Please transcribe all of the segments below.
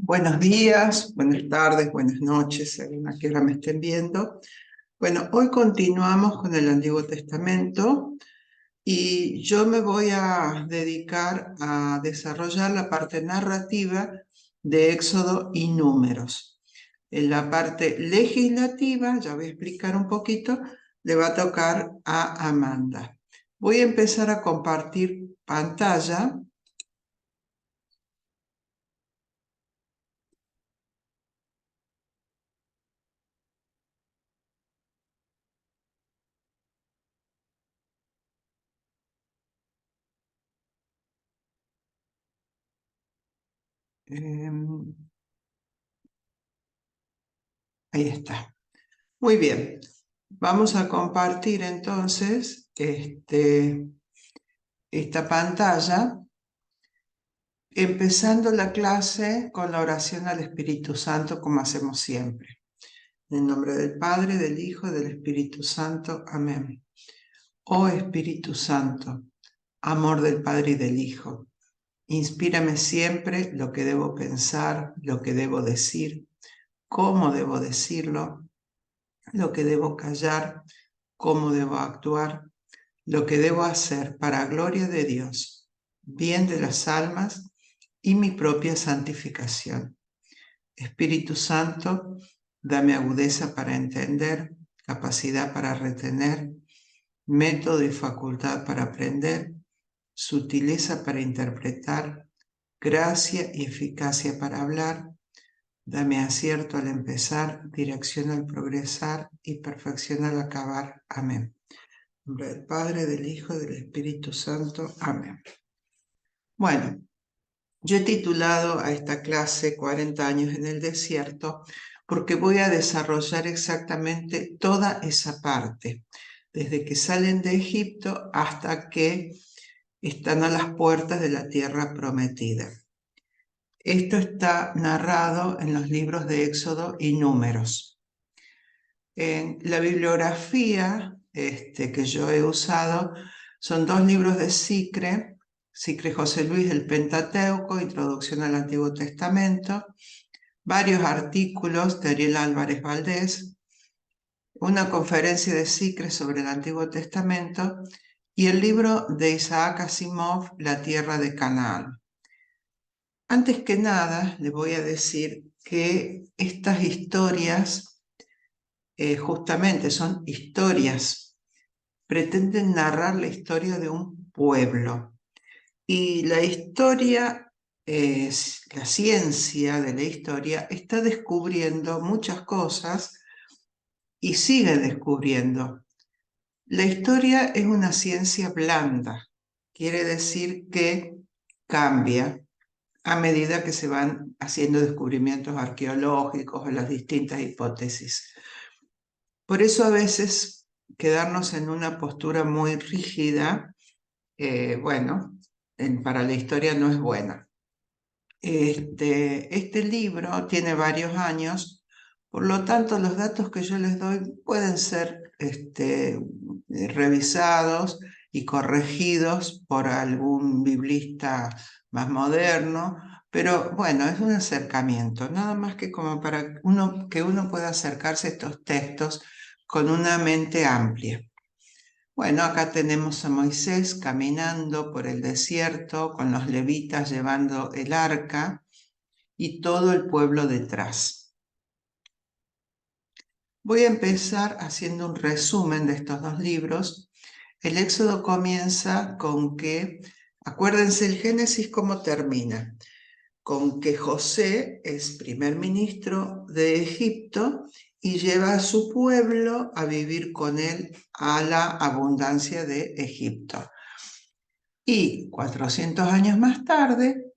Buenos días, buenas tardes, buenas noches, según a qué hora me estén viendo. Bueno, hoy continuamos con el Antiguo Testamento y yo me voy a dedicar a desarrollar la parte narrativa de Éxodo y Números. En la parte legislativa, ya voy a explicar un poquito, le va a tocar a Amanda. Voy a empezar a compartir pantalla. Em, Ahí está. Muy bien. Vamos a compartir entonces esta pantalla, empezando la clase con la oración al Espíritu Santo, como hacemos siempre. En el nombre del Padre, del Hijo y del Espíritu Santo. Amén. Oh Espíritu Santo, amor del Padre y del Hijo, inspírame siempre lo que debo pensar, lo que debo decir, cómo debo decirlo, lo que debo callar, cómo debo actuar, lo que debo hacer para gloria de Dios, bien de las almas y mi propia santificación. Espíritu Santo, dame agudeza para entender, capacidad para retener, método y facultad para aprender, sutileza para interpretar, gracia y eficacia para hablar. Dame acierto al empezar, dirección al progresar y perfección al acabar. Amén. En nombre del Padre, del Hijo y del Espíritu Santo. Amén. Bueno, yo he titulado a esta clase 40 años en el desierto porque voy a desarrollar exactamente toda esa parte, desde que salen de Egipto hasta que están a las puertas de la tierra prometida. Esto está narrado en los libros de Éxodo y Números. En la bibliografía que yo he usado son dos libros de Sicre José Luis, el Pentateuco, Introducción al Antiguo Testamento, varios artículos de Ariel Álvarez Valdés, una conferencia de Sicre sobre el Antiguo Testamento y el libro de Isaac Asimov, La Tierra de Canaán. Antes que nada, les voy a decir que estas historias justamente son historias, pretenden narrar la historia de un pueblo. Y la historia, la ciencia de la historia, está descubriendo muchas cosas y sigue descubriendo. La historia es una ciencia blanda, quiere decir que cambia a medida que se van haciendo descubrimientos arqueológicos o las distintas hipótesis. Por eso a veces quedarnos en una postura muy rígida, para la historia no es buena. Este libro tiene varios años, por lo tanto los datos que yo les doy pueden ser revisados y corregidos por algún biblista más moderno, pero bueno, es un acercamiento, nada más que como para que uno pueda acercarse a estos textos con una mente amplia. Bueno, acá tenemos a Moisés caminando por el desierto con los levitas llevando el arca y todo el pueblo detrás. Voy a empezar haciendo un resumen de estos dos libros. El Éxodo comienza con que, acuérdense el Génesis cómo termina, con que José es primer ministro de Egipto y lleva a su pueblo a vivir con él a la abundancia de Egipto. Y 400 años más tarde,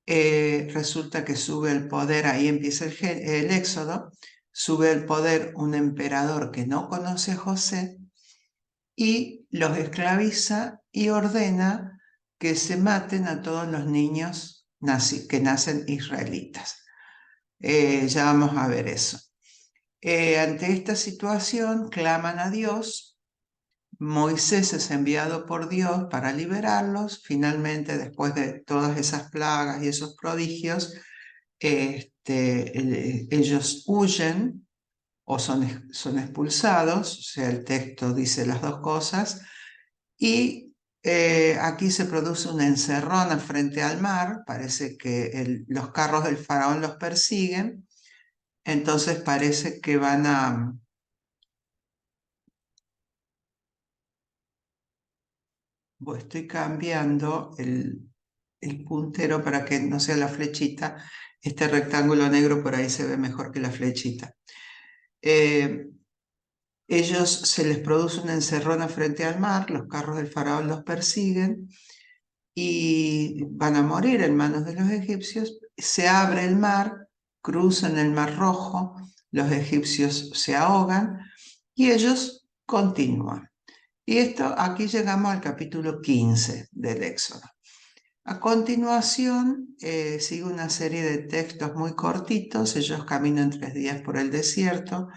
resulta que sube el poder, ahí empieza el Éxodo, sube el poder un emperador que no conoce a José y los esclaviza y ordena que se maten a todos los niños que nacen israelitas. Ya vamos a ver eso. Ante esta situación claman a Dios. Moisés es enviado por Dios para liberarlos. Finalmente, después de todas esas plagas y esos prodigios, ellos huyen o son expulsados, o sea, el texto dice las dos cosas, y aquí se produce una encerrona frente al mar, parece que los carros del faraón los persiguen, entonces parece que van a... Estoy cambiando el puntero para que no sea la flechita. Este rectángulo negro por ahí se ve mejor que la flechita. Ellos se les produce una encerrona frente al mar, los carros del faraón los persiguen y van a morir en manos de los egipcios. Se abre el mar, cruzan el mar Rojo, los egipcios se ahogan y ellos continúan. Y esto, aquí llegamos al capítulo 15 del Éxodo. A continuación, sigue una serie de textos muy cortitos. Ellos caminan 3 días por el desierto,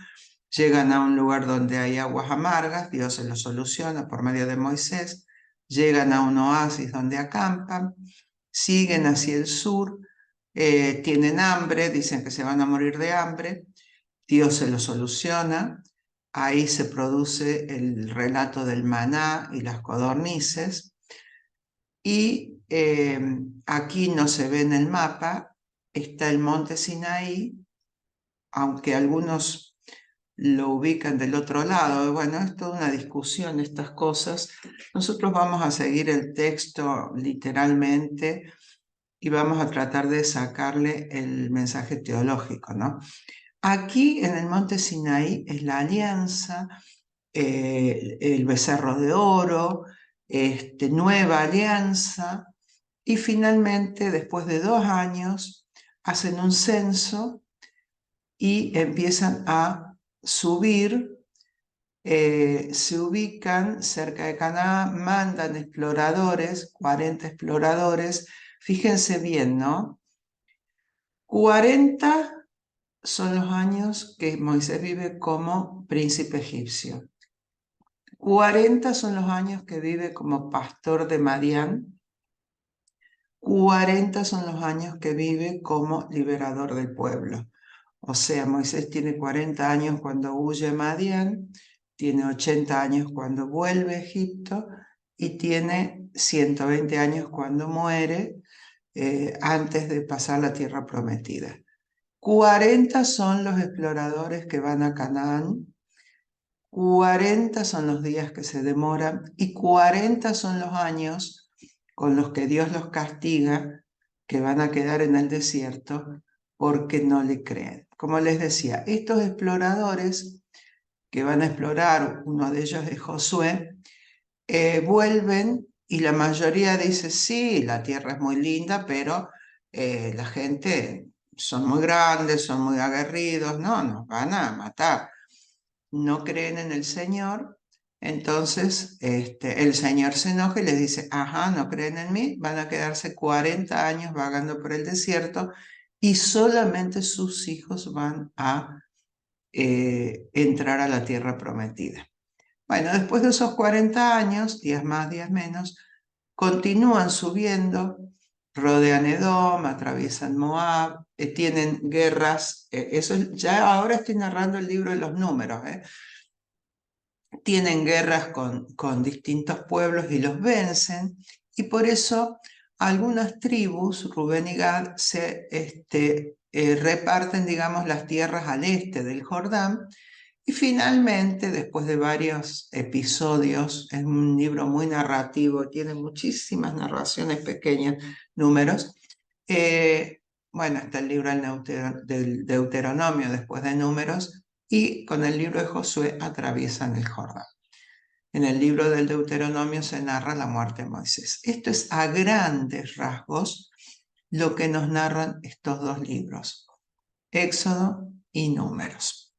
llegan a un lugar donde hay aguas amargas, Dios se lo soluciona por medio de Moisés, llegan a un oasis donde acampan, siguen hacia el sur, tienen hambre, dicen que se van a morir de hambre, Dios se lo soluciona, ahí se produce el relato del maná y las codornices, y aquí no se ve en el mapa, está el monte Sinaí, aunque algunos lo ubican del otro lado. Bueno, es toda una discusión estas cosas. Nosotros vamos a seguir el texto literalmente y vamos a tratar de sacarle el mensaje teológico, ¿no? Aquí en el monte Sinaí es la alianza, el becerro de oro, nueva alianza, y finalmente, después de 2 años, hacen un censo y empiezan a subir, se ubican cerca de Canaán, mandan exploradores, 40 exploradores, fíjense bien, ¿no? 40 son los años que Moisés vive como príncipe egipcio. 40 son los años que vive como pastor de Madián. 40 son los años que vive como liberador del pueblo. O sea, Moisés tiene 40 años cuando huye a Madián, tiene 80 años cuando vuelve a Egipto y tiene 120 años cuando muere, antes de pasar la tierra prometida. 40 son los exploradores que van a Canaán, 40 son los días que se demoran y 40 son los años con los que Dios los castiga, que van a quedar en el desierto porque no le creen. Como les decía, estos exploradores que van a explorar, uno de ellos es Josué, vuelven y la mayoría dice, sí, la tierra es muy linda, pero la gente son muy grandes, son muy aguerridos, no, nos van a matar. No creen en el Señor, entonces el Señor se enoja y les dice, ajá, no creen en mí, van a quedarse 40 años vagando por el desierto y solamente sus hijos van a entrar a la tierra prometida. Bueno, después de esos 40 años, días más, días menos, continúan subiendo, rodean Edom, atraviesan Moab, tienen guerras, ya ahora estoy narrando el libro de los números, tienen guerras con distintos pueblos y los vencen, y por eso algunas tribus, Rubén y Gad, se reparten, digamos, las tierras al este del Jordán, y finalmente, después de varios episodios, es un libro muy narrativo, tiene muchísimas narraciones pequeñas, números. Bueno, está el libro del Deuteronomio después de números, y con el libro de Josué atraviesan el Jordán. En el libro del Deuteronomio se narra la muerte de Moisés. Esto es a grandes rasgos lo que nos narran estos dos libros, Éxodo y Números.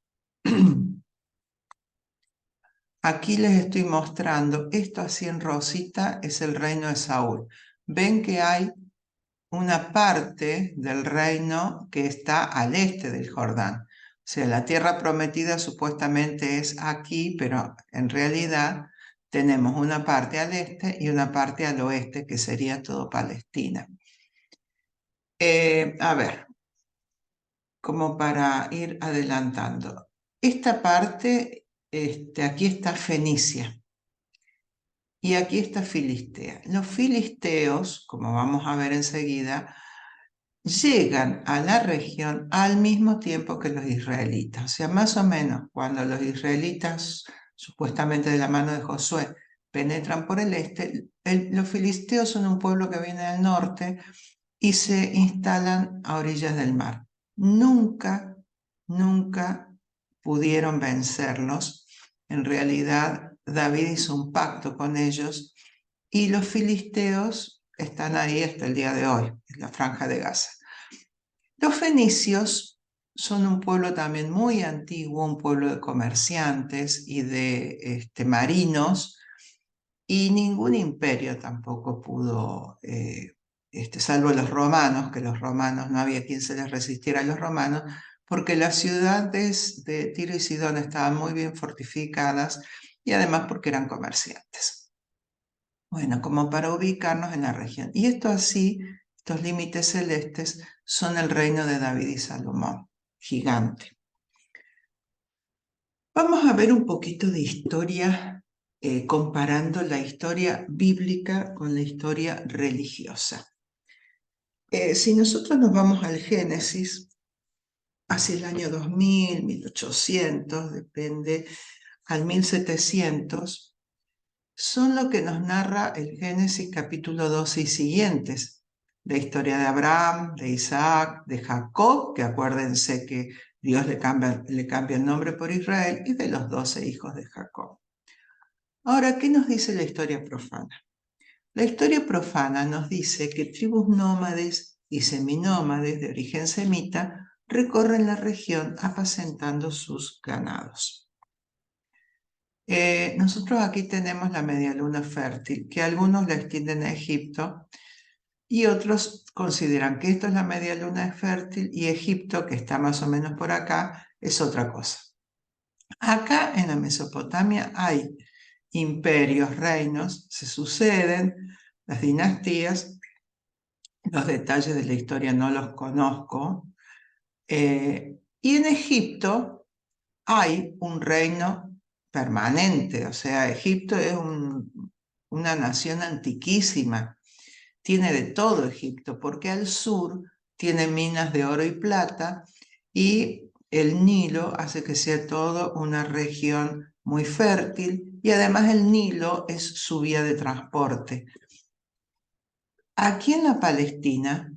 Aquí les estoy mostrando, esto así en rosita es el reino de Saúl. Ven que hay una parte del reino que está al este del Jordán. O sea, la tierra prometida supuestamente es aquí, pero en realidad tenemos una parte al este y una parte al oeste, que sería todo Palestina. A ver, como para ir adelantando. Esta parte, aquí está Fenicia y aquí está Filistea. Los filisteos, como vamos a ver enseguida, llegan a la región al mismo tiempo que los israelitas. O sea, más o menos cuando los israelitas, supuestamente de la mano de Josué, penetran por el este, los filisteos son un pueblo que viene del norte y se instalan a orillas del mar. Nunca, nunca pudieron vencerlos. En realidad, David hizo un pacto con ellos y los filisteos están ahí hasta el día de hoy, en la Franja de Gaza. Los fenicios son un pueblo también muy antiguo, un pueblo de comerciantes y de marinos, y ningún imperio tampoco pudo, salvo los romanos, que los romanos no había quien se les resistiera a los romanos, porque las ciudades de Tiro y Sidón estaban muy bien fortificadas y además porque eran comerciantes. Bueno, como para ubicarnos en la región. Y esto así, estos límites celestes son el reino de David y Salomón, gigante. Vamos a ver un poquito de historia, comparando la historia bíblica con la historia religiosa. Si nosotros nos vamos al Génesis, hacia el año 2000, 1800, depende, al 1700, son lo que nos narra el Génesis capítulo 12 y siguientes. La historia de Abraham, de Isaac, de Jacob, que acuérdense que Dios le cambia el nombre por Israel, y de los 12 hijos de Jacob. Ahora, ¿qué nos dice la historia profana? La historia profana nos dice que tribus nómades y seminómades de origen semita recorren la región apacentando sus ganados. Nosotros aquí tenemos la media luna fértil, que algunos la extienden a Egipto y otros consideran que esto es la media luna fértil y Egipto, que está más o menos por acá, es otra cosa. Acá en la Mesopotamia hay imperios, reinos, se suceden las dinastías, los detalles de la historia no los conozco, y en Egipto hay un reino permanente, o sea, Egipto es una nación antiquísima, tiene de todo Egipto, porque al sur tiene minas de oro y plata y el Nilo hace que sea todo una región muy fértil y además el Nilo es su vía de transporte. Aquí en la Palestina,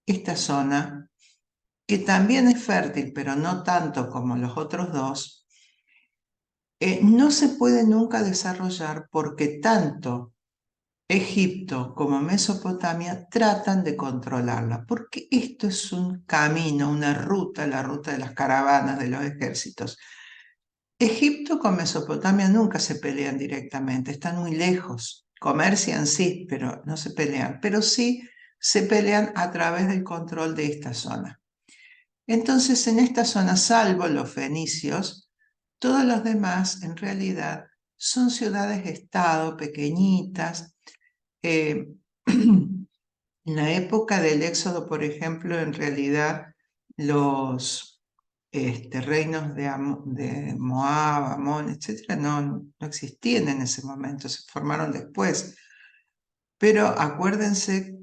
esta zona, que también es fértil, pero no tanto como los otros dos, no se puede nunca desarrollar porque tanto Egipto como Mesopotamia tratan de controlarla, porque esto es un camino, una ruta, la ruta de las caravanas, de los ejércitos. Egipto con Mesopotamia nunca se pelean directamente, están muy lejos, comercian sí, pero no se pelean, pero sí se pelean a través del control de esta zona. Entonces, en esta zona, salvo los fenicios, todos los demás en realidad son ciudades-estado pequeñitas. En la época del Éxodo, por ejemplo, en realidad los reinos de Moab, Amón, etcétera, no existían en ese momento, se formaron después. Pero acuérdense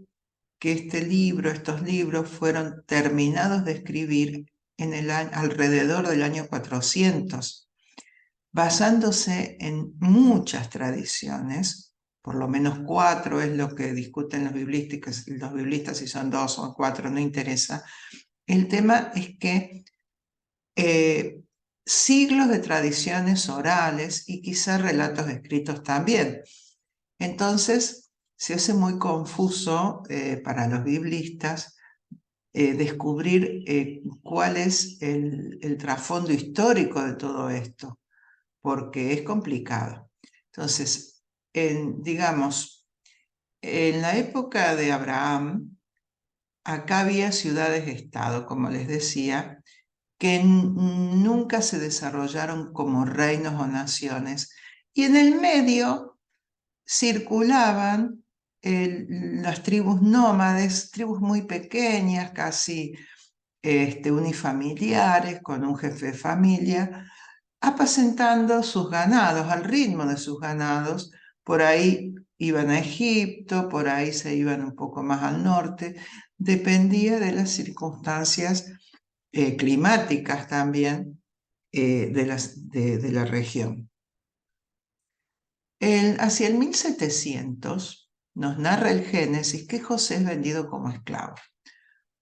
que estos libros fueron terminados de escribir en alrededor del año 400, basándose en muchas tradiciones, por lo menos 4 es lo que discuten los biblistas, si son 2 o 4, no interesa. El tema es que siglos de tradiciones orales y quizás relatos escritos también. Entonces, se hace muy confuso para los biblistas descubrir cuál es el trasfondo histórico de todo esto, porque es complicado. Entonces, digamos, en la época de Abraham, acá había ciudades-estado, como les decía, que nunca se desarrollaron como reinos o naciones, y en el medio circulaban las tribus nómades, tribus muy pequeñas, casi unifamiliares con un jefe de familia, apacentando sus ganados, al ritmo de sus ganados. Por ahí iban a Egipto, por ahí se iban un poco más al norte, dependía de las circunstancias climáticas también de la región. Hacia el 1700 nos narra el Génesis que José es vendido como esclavo.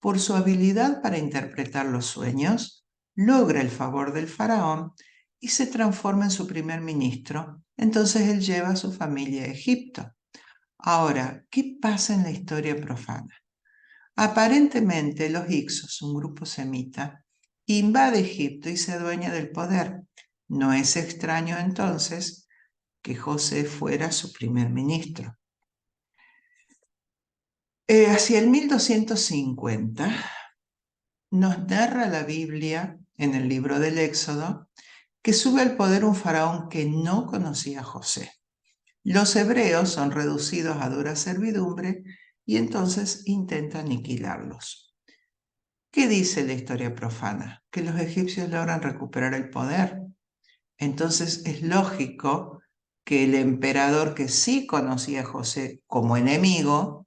Por su habilidad para interpretar los sueños, logra el favor del faraón y se transforma en su primer ministro. Entonces él lleva a su familia a Egipto. Ahora, ¿qué pasa en la historia profana? Aparentemente los Hyksos, un grupo semita, invade Egipto y se adueña del poder. No es extraño entonces que José fuera su primer ministro. Hacia el 1250 nos narra la Biblia en el libro del Éxodo que sube al poder un faraón que no conocía a José. Los hebreos son reducidos a dura servidumbre y entonces intenta aniquilarlos. ¿Qué dice la historia profana? Que los egipcios logran recuperar el poder. Entonces es lógico que el emperador que sí conocía a José como enemigo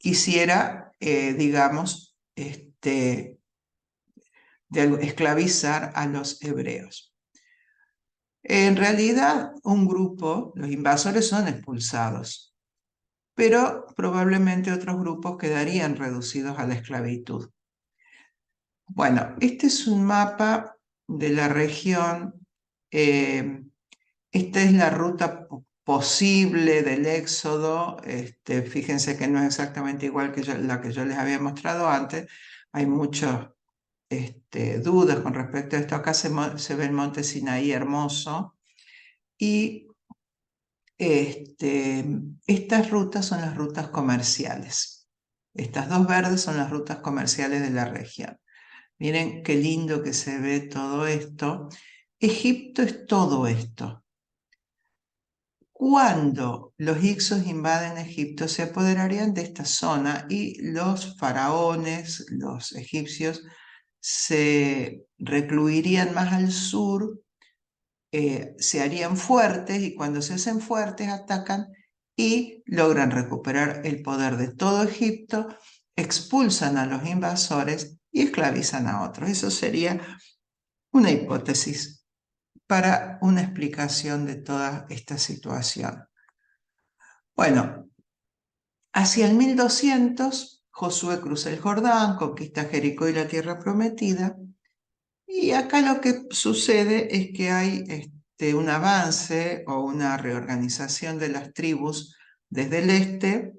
quisiera, digamos, esclavizar a los hebreos. En realidad, un grupo, los invasores son expulsados, pero probablemente otros grupos quedarían reducidos a la esclavitud. Bueno, este es un mapa de la región. Esta es la ruta posible del éxodo. Fíjense que no es exactamente igual que la que yo les había mostrado antes. Hay muchas dudas con respecto a esto. Acá se ve el monte Sinaí hermoso. Y estas rutas son las rutas comerciales. Estas dos verdes son las rutas comerciales de la región. Miren qué lindo que se ve todo esto. Egipto es todo esto. Cuando los hicsos invaden Egipto, se apoderarían de esta zona y los faraones, los egipcios, se recluirían más al sur, se harían fuertes y cuando se hacen fuertes atacan y logran recuperar el poder de todo Egipto, expulsan a los invasores y esclavizan a otros. Eso sería una hipótesis para una explicación de toda esta situación. Bueno, hacia el 1200, Josué cruza el Jordán, conquista Jericó y la tierra prometida, y acá lo que sucede es que hay un avance o una reorganización de las tribus desde el este.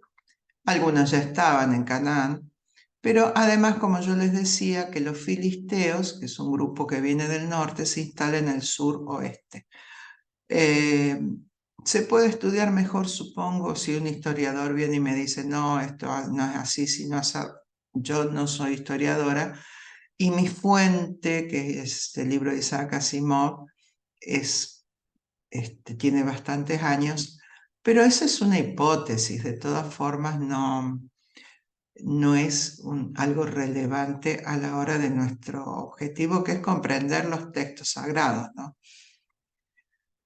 Algunas ya estaban en Canaán, pero además, como yo les decía, que los filisteos, que es un grupo que viene del norte, se instalan en el sur-oeste. Se puede estudiar mejor, supongo, si un historiador viene y me dice, no, esto no es así, sino así. Yo no soy historiadora y mi fuente, que es el libro de Isaac Asimov, tiene bastantes años, pero esa es una hipótesis, de todas formas no es algo relevante a la hora de nuestro objetivo, que es comprender los textos sagrados, ¿no?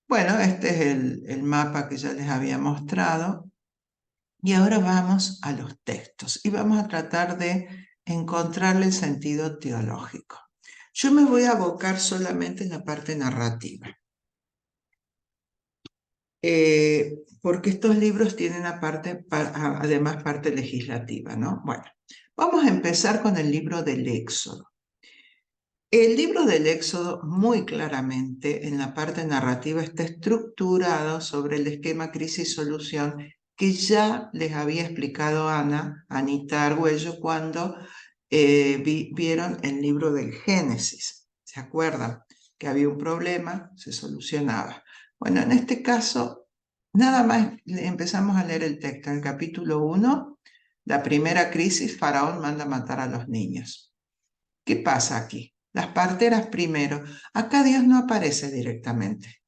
Bueno, este es el mapa que ya les había mostrado. Y ahora vamos a los textos y vamos a tratar de encontrarle el sentido teológico. Yo me voy a abocar solamente en la parte narrativa, porque estos libros tienen además parte legislativa, ¿no? Bueno, vamos a empezar con el libro del Éxodo. El libro del Éxodo muy claramente en la parte narrativa está estructurado sobre el esquema crisis-solución que ya les había explicado Anita Argüello, cuando vieron el libro del Génesis. ¿Se acuerdan? Que había un problema, se solucionaba. Bueno, en este caso, nada más empezamos a leer el texto. En el capítulo 1, la primera crisis, Faraón manda matar a los niños. ¿Qué pasa aquí? Las parteras primero. Acá Dios no aparece directamente.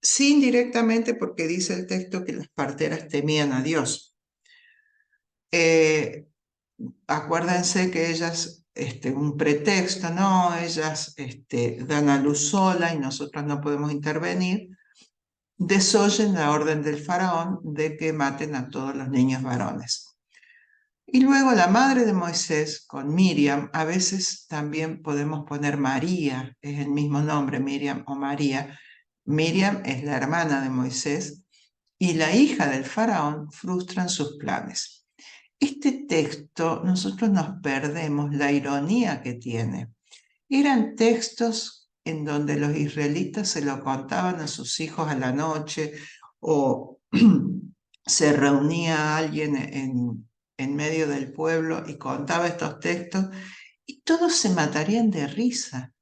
Sí, indirectamente, porque dice el texto que las parteras temían a Dios. Acuérdense que ellas un pretexto, no, ellas dan a luz sola y nosotros no podemos intervenir, desoyen la orden del faraón de que maten a todos los niños varones. Y luego la madre de Moisés con Miriam, a veces también podemos poner María, es el mismo nombre, Miriam o María. Miriam es la hermana de Moisés y la hija del faraón frustran sus planes. Este texto, nosotros nos perdemos la ironía que tiene. Eran textos en donde los israelitas se lo contaban a sus hijos a la noche o se reunía alguien en medio del pueblo y contaba estos textos y todos se matarían de risa.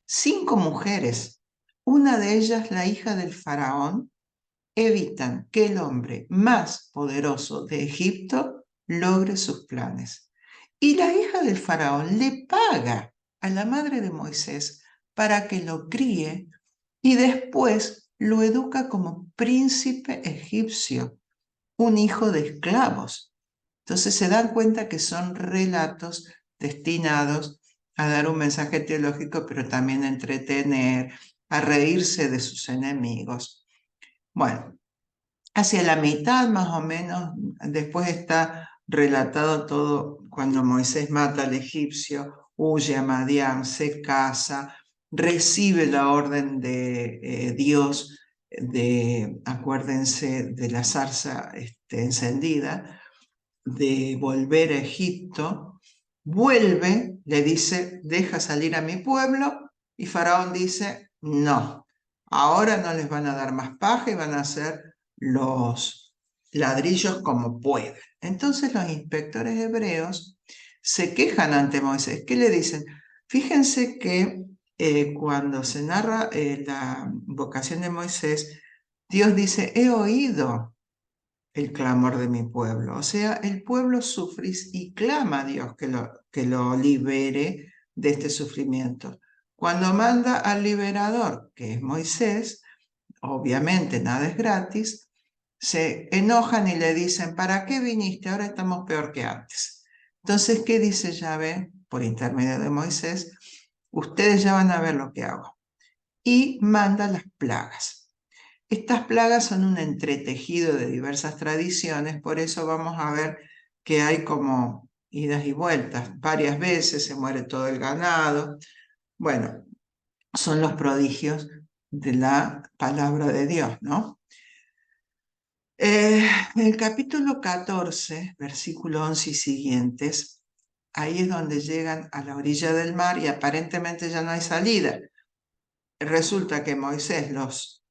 5 mujeres, una de ellas la hija del faraón, evitan que el hombre más poderoso de Egipto logre sus planes. Y la hija del faraón le paga a la madre de Moisés para que lo críe y después lo educa como príncipe egipcio, un hijo de esclavos. Entonces se dan cuenta que son relatos destinados a dar un mensaje teológico, pero también a entretener, a reírse de sus enemigos. Bueno, hacia la mitad más o menos, después está relatado todo cuando Moisés mata al egipcio, huye a Madián, se casa, recibe la orden de Dios acuérdense, de la zarza encendida, de volver a Egipto, vuelve, le dice, deja salir a mi pueblo, y Faraón dice, no, ahora no les van a dar más paja y van a hacer los ladrillos como pueden. Entonces los inspectores hebreos se quejan ante Moisés. ¿Qué le dicen? Fíjense que cuando se narra la vocación de Moisés, Dios dice, he oído el clamor de mi pueblo. O sea, el pueblo sufre y clama a Dios que lo libere de este sufrimiento. Cuando manda al liberador, que es Moisés, obviamente nada es gratis, se enojan y le dicen, ¿para qué viniste? Ahora estamos peor que antes. Entonces, ¿qué dice Yahvé por intermedio de Moisés? Ustedes ya van a ver lo que hago. Y manda las plagas. Estas plagas son un entretejido de diversas tradiciones, por eso vamos a ver que hay como idas y vueltas. Varias veces se muere todo el ganado. Bueno, son los prodigios de la palabra de Dios, ¿no? En el capítulo 14, versículo 11 y siguientes, ahí es donde llegan a la orilla del mar y aparentemente ya no hay salida. Resulta que Moisés los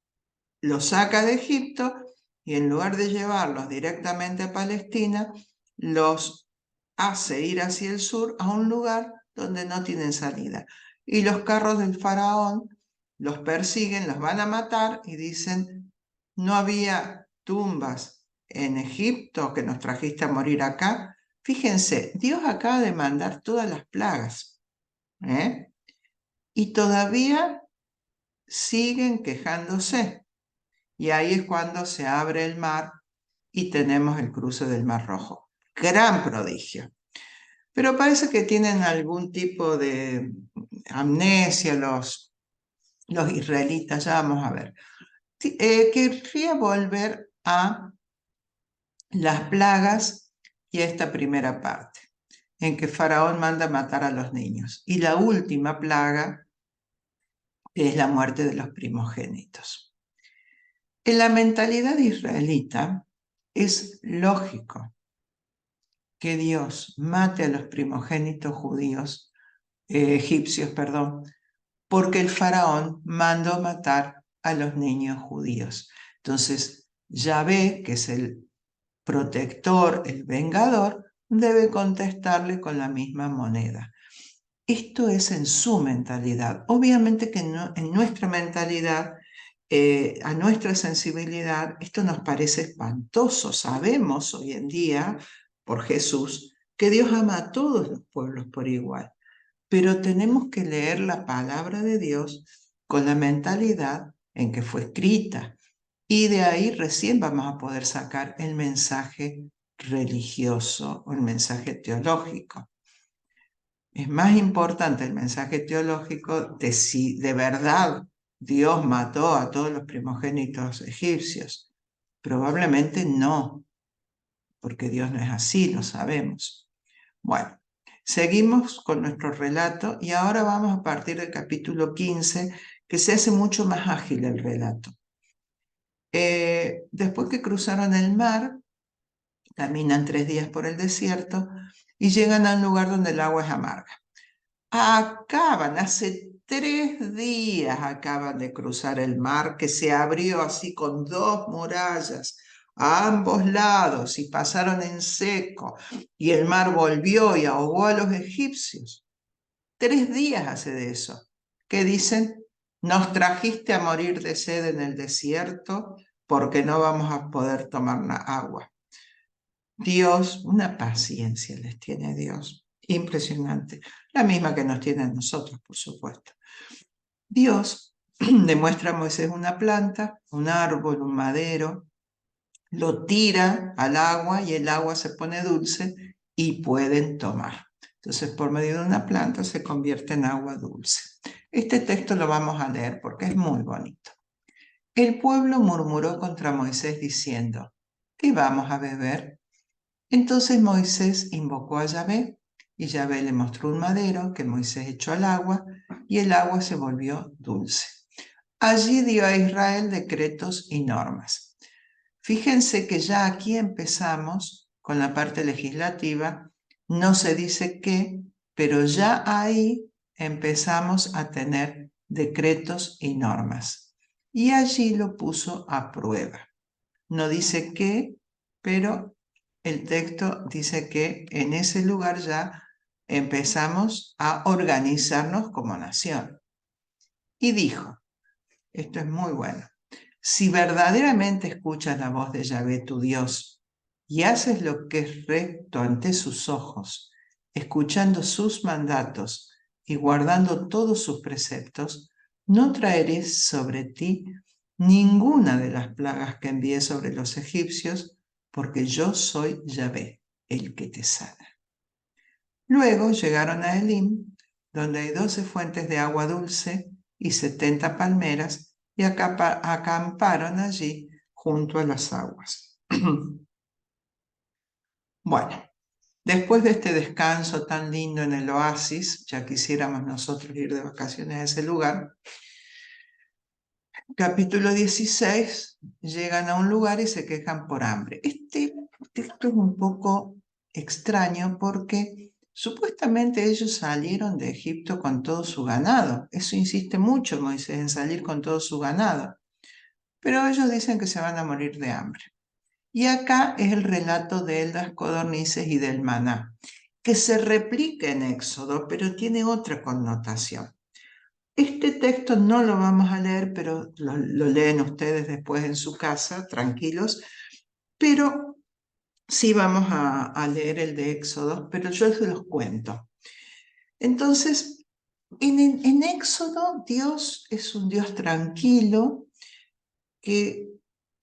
saca de Egipto y en lugar de llevarlos directamente a Palestina, los hace ir hacia el sur a un lugar donde no tienen salida. Y los carros del faraón los persiguen, los van a matar y dicen, no había tumbas en Egipto que nos trajiste a morir acá. Fíjense, Dios acaba de mandar todas las plagas, ¿eh? Y todavía siguen quejándose. Y ahí es cuando se abre el mar y tenemos el cruce del Mar Rojo. Gran prodigio. Pero parece que tienen algún tipo de amnesia los israelitas, ya vamos a ver. Querría volver a las plagas y a esta primera parte, en que Faraón manda matar a los niños. Y la última plaga, que es la muerte de los primogénitos. En la mentalidad israelita es lógico que Dios mate a los primogénitos judíos, egipcios, perdón, porque el faraón mandó matar a los niños judíos. Entonces, Yahvé, que es el protector, el vengador, debe contestarle con la misma moneda. Esto es en su mentalidad. Obviamente que no, en nuestra mentalidad, a nuestra sensibilidad, esto nos parece espantoso. Sabemos hoy en día, por Jesús, que Dios ama a todos los pueblos por igual, pero tenemos que leer la palabra de Dios con la mentalidad en que fue escrita. Y de ahí recién vamos a poder sacar el mensaje religioso o el mensaje teológico. Es más importante el mensaje teológico de si de verdad Dios mató a todos los primogénitos egipcios. Probablemente no, porque Dios no es así, lo sabemos. Bueno, seguimos con nuestro relato y ahora vamos a partir del capítulo 15, que se hace mucho más ágil el relato. Después que cruzaron el mar, caminan 3 días por el desierto y llegan a un lugar donde el agua es amarga. Hace 3 días acaban de cruzar el mar que se abrió así con 2 murallas a ambos lados y pasaron en seco y el mar volvió y ahogó a los egipcios. 3 días hace de eso. ¿Qué dicen? Nos trajiste a morir de sed en el desierto porque no vamos a poder tomar agua. Dios, una paciencia les tiene Dios, impresionante, la misma que nos tiene a nosotros, por supuesto. Dios demuestra a Moisés una planta, un árbol, un madero, lo tira al agua y el agua se pone dulce y pueden tomar. Entonces, por medio de una planta se convierte en agua dulce. Este texto lo vamos a leer porque es muy bonito. El pueblo murmuró contra Moisés diciendo, ¿qué vamos a beber? Entonces Moisés invocó a Yahvé, y Yahvé le mostró un madero que Moisés echó al agua, y el agua se volvió dulce. Allí dio a Israel decretos y normas. Fíjense que ya aquí empezamos con la parte legislativa, no se dice qué, pero ya ahí empezamos a tener decretos y normas. Y allí lo puso a prueba. No dice qué, pero el texto dice que en ese lugar ya empezamos a organizarnos como nación. Y dijo, esto es muy bueno, si verdaderamente escuchas la voz de Yahvé tu Dios y haces lo que es recto ante sus ojos, escuchando sus mandatos y guardando todos sus preceptos, no traeré sobre ti ninguna de las plagas que envié sobre los egipcios, porque yo soy Yahvé, el que te sana. Luego llegaron a Elim, donde hay 12 fuentes de agua dulce y 70 palmeras, y acamparon allí junto a las aguas. Bueno, después de este descanso tan lindo en el oasis, ya quisiéramos nosotros ir de vacaciones a ese lugar, capítulo 16, llegan a un lugar y se quejan por hambre. Este texto es un poco extraño porque supuestamente ellos salieron de Egipto con todo su ganado. Eso insiste mucho Moisés en salir con todo su ganado. Pero ellos dicen que se van a morir de hambre. Y acá es el relato de las codornices y del maná, que se replica en Éxodo, pero tiene otra connotación. Este texto no lo vamos a leer, pero lo leen ustedes después en su casa, tranquilos, pero sí vamos a leer el de Éxodo, pero yo se los cuento. Entonces, en Éxodo, Dios es un Dios tranquilo que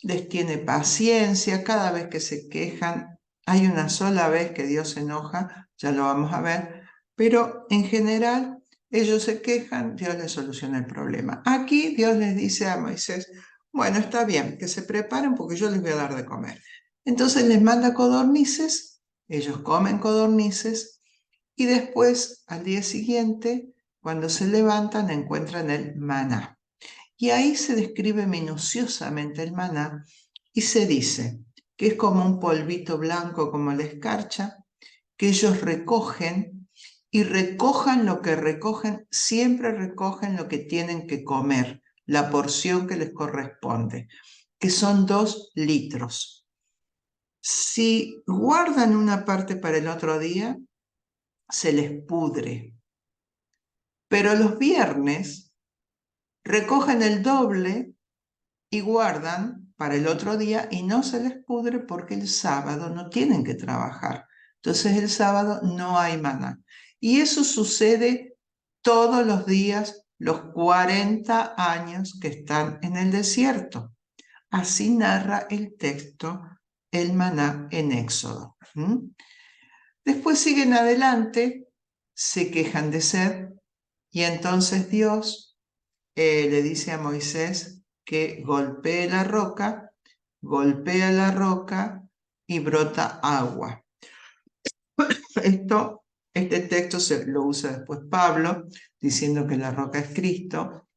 les tiene paciencia cada vez que se quejan. Hay una sola vez que Dios se enoja, ya lo vamos a ver, pero en general ellos se quejan, Dios les soluciona el problema. Aquí Dios les dice a Moisés, bueno, está bien, que se preparen porque yo les voy a dar de comer. Entonces les manda codornices, ellos comen codornices y después, al día siguiente, cuando se levantan, encuentran el maná. Y ahí se describe minuciosamente el maná y se dice que es como un polvito blanco como la escarcha, que ellos recogen y recojan lo que recogen, siempre recogen lo que tienen que comer, la porción que les corresponde, que son 2 litros. Si guardan una parte para el otro día, se les pudre. Pero los viernes recogen el doble y guardan para el otro día y no se les pudre porque el sábado no tienen que trabajar. Entonces el sábado no hay maná. Y eso sucede todos los días, los 40 años que están en el desierto. Así narra el texto el maná en Éxodo. Después siguen adelante se quejan de sed, y entonces Dios le dice a Moisés que golpea la roca y brota agua. Este texto lo usa después Pablo, diciendo que la roca es Cristo.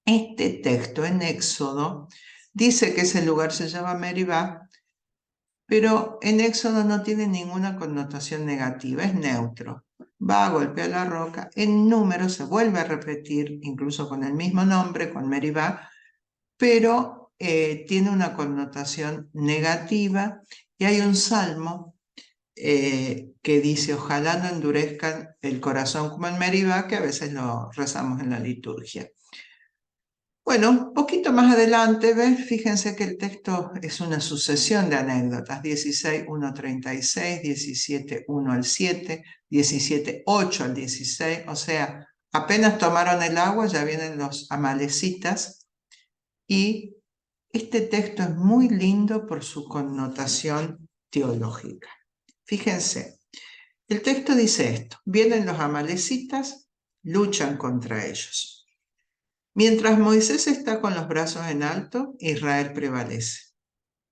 Este texto en Éxodo dice que ese lugar se llama Meribá, pero en Éxodo no tiene ninguna connotación negativa, es neutro. Va a golpear la roca, en número se vuelve a repetir, incluso con el mismo nombre, con Meribá, pero tiene una connotación negativa, y hay un salmo que dice: ojalá no endurezcan el corazón como en Meribá, que a veces lo rezamos en la liturgia. Bueno, un poquito más adelante, ¿ven? Fíjense que el texto es una sucesión de anécdotas: 16, 1, 36, 17, 1 al 7, 17, 8 al 16, o sea, apenas tomaron el agua, ya vienen los amalecitas, y este texto es muy lindo por su connotación teológica. Fíjense, el texto dice esto: vienen los amalecitas, luchan contra ellos. Mientras Moisés está con los brazos en alto, Israel prevalece.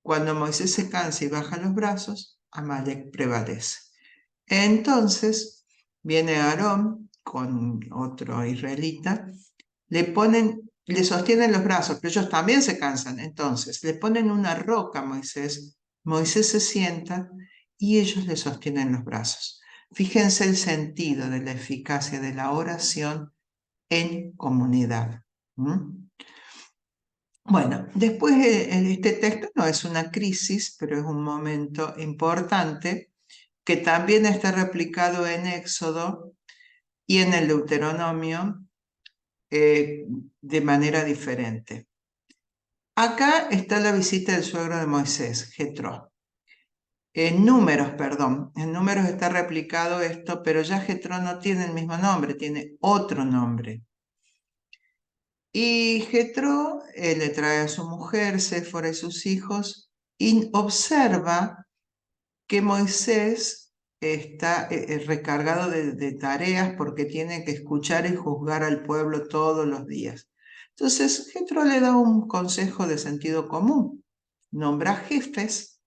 Cuando Moisés se cansa y baja los brazos, Amalek prevalece. Entonces viene Aarón con otro israelita, le sostienen los brazos, pero ellos también se cansan. Entonces le ponen una roca a Moisés, Moisés se sienta y ellos le sostienen los brazos. Fíjense el sentido de la eficacia de la oración en comunidad. Bueno, después este texto no es una crisis, pero es un momento importante que también está replicado en Éxodo y en el Deuteronomio de manera diferente. Acá está la visita del suegro de Moisés, Jetro. En Números está replicado esto, pero ya Jetro no tiene el mismo nombre, tiene otro nombre. Y Jetro le trae a su mujer, Séfora, y sus hijos, y observa que Moisés está recargado de tareas porque tiene que escuchar y juzgar al pueblo todos los días. Entonces, Jetro le da un consejo de sentido común: nombra jefes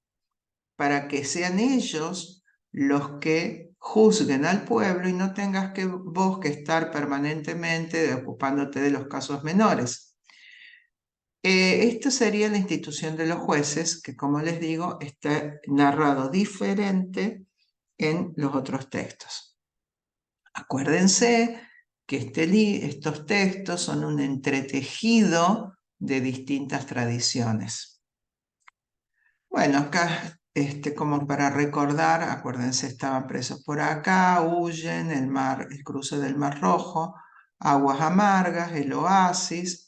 para que sean ellos los que juzguen al pueblo y no tengas vos que estar permanentemente ocupándote de los casos menores. Esta sería la institución de los jueces, que, como les digo, está narrado diferente en los otros textos. Acuérdense que estos textos son un entretejido de distintas tradiciones. Bueno, acá, como para recordar, acuérdense, estaban presos por acá, huyen, el cruce del Mar Rojo, aguas amargas, el oasis.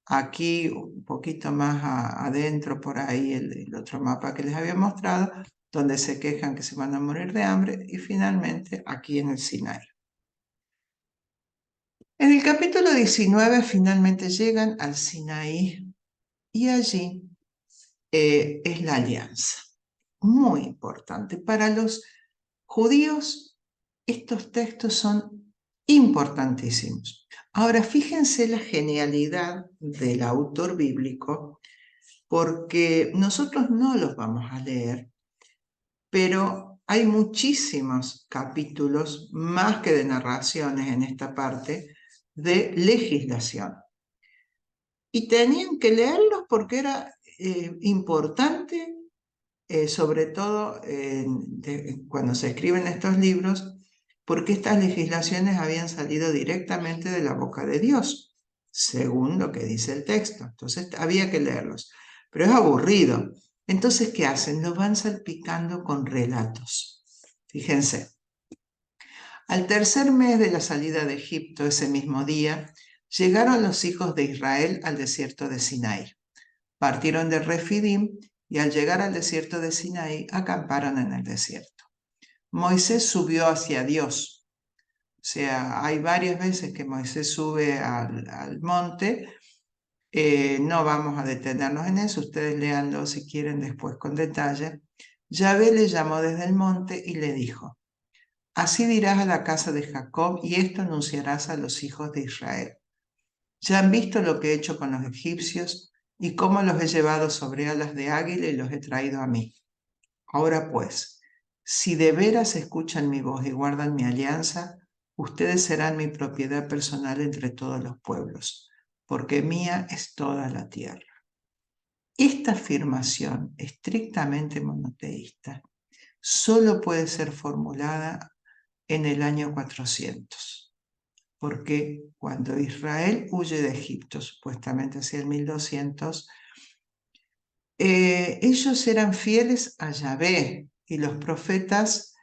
Aquí, un poquito más adentro, por ahí, el otro mapa que les había mostrado, donde se quejan que se van a morir de hambre, y finalmente aquí en el Sinaí. En el capítulo 19 finalmente llegan al Sinaí, y allí es la alianza. Muy importante. Para los judíos, estos textos son importantísimos. Ahora, fíjense la genialidad del autor bíblico, porque nosotros no los vamos a leer, pero hay muchísimos capítulos, más que de narraciones en esta parte, de legislación. Y tenían que leerlos porque era importante, sobre todo cuando se escriben estos libros, porque estas legislaciones habían salido directamente de la boca de Dios, según lo que dice el texto. Entonces había que leerlos, pero es aburrido. Entonces, ¿qué hacen? Los van salpicando con relatos. Fíjense, al tercer mes de la salida de Egipto, ese mismo día, llegaron los hijos de Israel al desierto de Sinaí. Partieron de Refidim y al llegar al desierto de Sinaí acamparon en el desierto. Moisés subió hacia Dios. O sea, hay varias veces que Moisés sube al monte. No vamos a detenernos en eso, ustedes léanlo si quieren después con detalle. Yahvé le llamó desde el monte y le dijo: Así dirás a la casa de Jacob, y esto anunciarás a los hijos de Israel. Ya han visto lo que he hecho con los egipcios y cómo los he llevado sobre alas de águila y los he traído a mí. Ahora pues, si de veras escuchan mi voz y guardan mi alianza, ustedes serán mi propiedad personal entre todos los pueblos, porque mía es toda la tierra. Esta afirmación estrictamente monoteísta solo puede ser formulada en el año 400, porque cuando Israel huye de Egipto, supuestamente hacia el 1200, ellos eran fieles a Yahvé y los profetas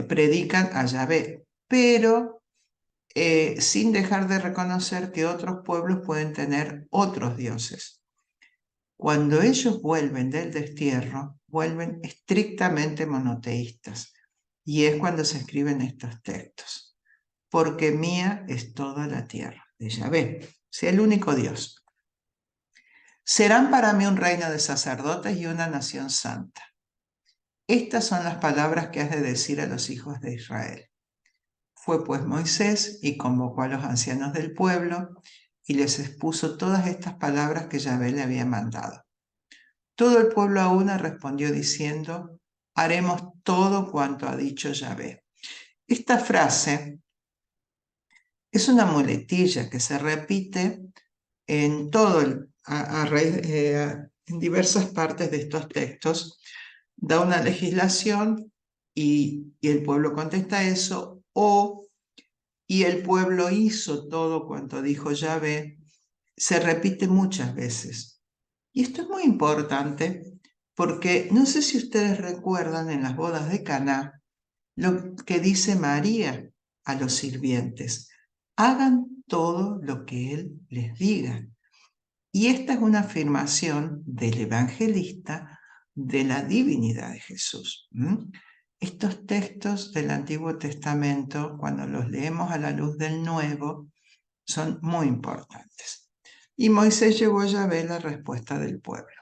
predican a Yahvé, pero sin dejar de reconocer que otros pueblos pueden tener otros dioses. Cuando ellos vuelven del destierro, vuelven estrictamente monoteístas, y es cuando se escriben estos textos. Porque mía es toda la tierra, de Yahvé, sea el único Dios. Serán para mí un reino de sacerdotes y una nación santa. Estas son las palabras que has de decir a los hijos de Israel. Fue pues Moisés y convocó a los ancianos del pueblo y les expuso todas estas palabras que Yahvé le había mandado. Todo el pueblo a una respondió diciendo, haremos todo cuanto ha dicho Yahvé. Esta frase es una muletilla que se repite en todo en diversas partes de estos textos. Da una legislación y el pueblo contesta eso, y el pueblo hizo todo cuanto dijo Yahvé, se repite muchas veces. Y esto es muy importante porque no sé si ustedes recuerdan en las bodas de Caná lo que dice María a los sirvientes: hagan todo lo que él les diga. Y esta es una afirmación del evangelista de la divinidad de Jesús. Estos textos del Antiguo Testamento, cuando los leemos a la luz del Nuevo, son muy importantes. Y Moisés llevó a Yahvé la respuesta del pueblo.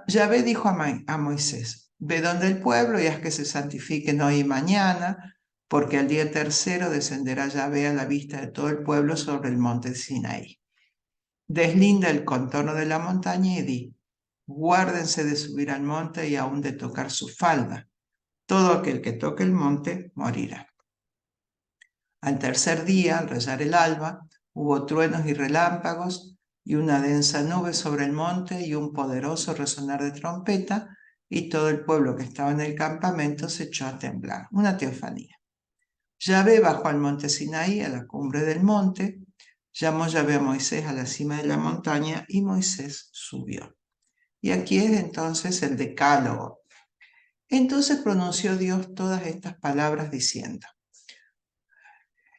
Yahvé dijo a Moisés: ve donde el pueblo y haz que se santifiquen hoy y mañana, porque al día tercero descenderá Yahvé a la vista de todo el pueblo sobre el monte Sinaí. Deslinda el contorno de la montaña y di: guárdense de subir al monte y aún de tocar su falda. Todo aquel que toque el monte morirá. Al tercer día, al rayar el alba, hubo truenos y relámpagos y una densa nube sobre el monte y un poderoso resonar de trompeta, y todo el pueblo que estaba en el campamento se echó a temblar. Una teofanía. Yahvé bajó al monte Sinaí, a la cumbre del monte. Llamó Yahvé a Moisés a la cima de la montaña y Moisés subió. Y aquí es entonces el decálogo. Entonces pronunció Dios todas estas palabras diciendo.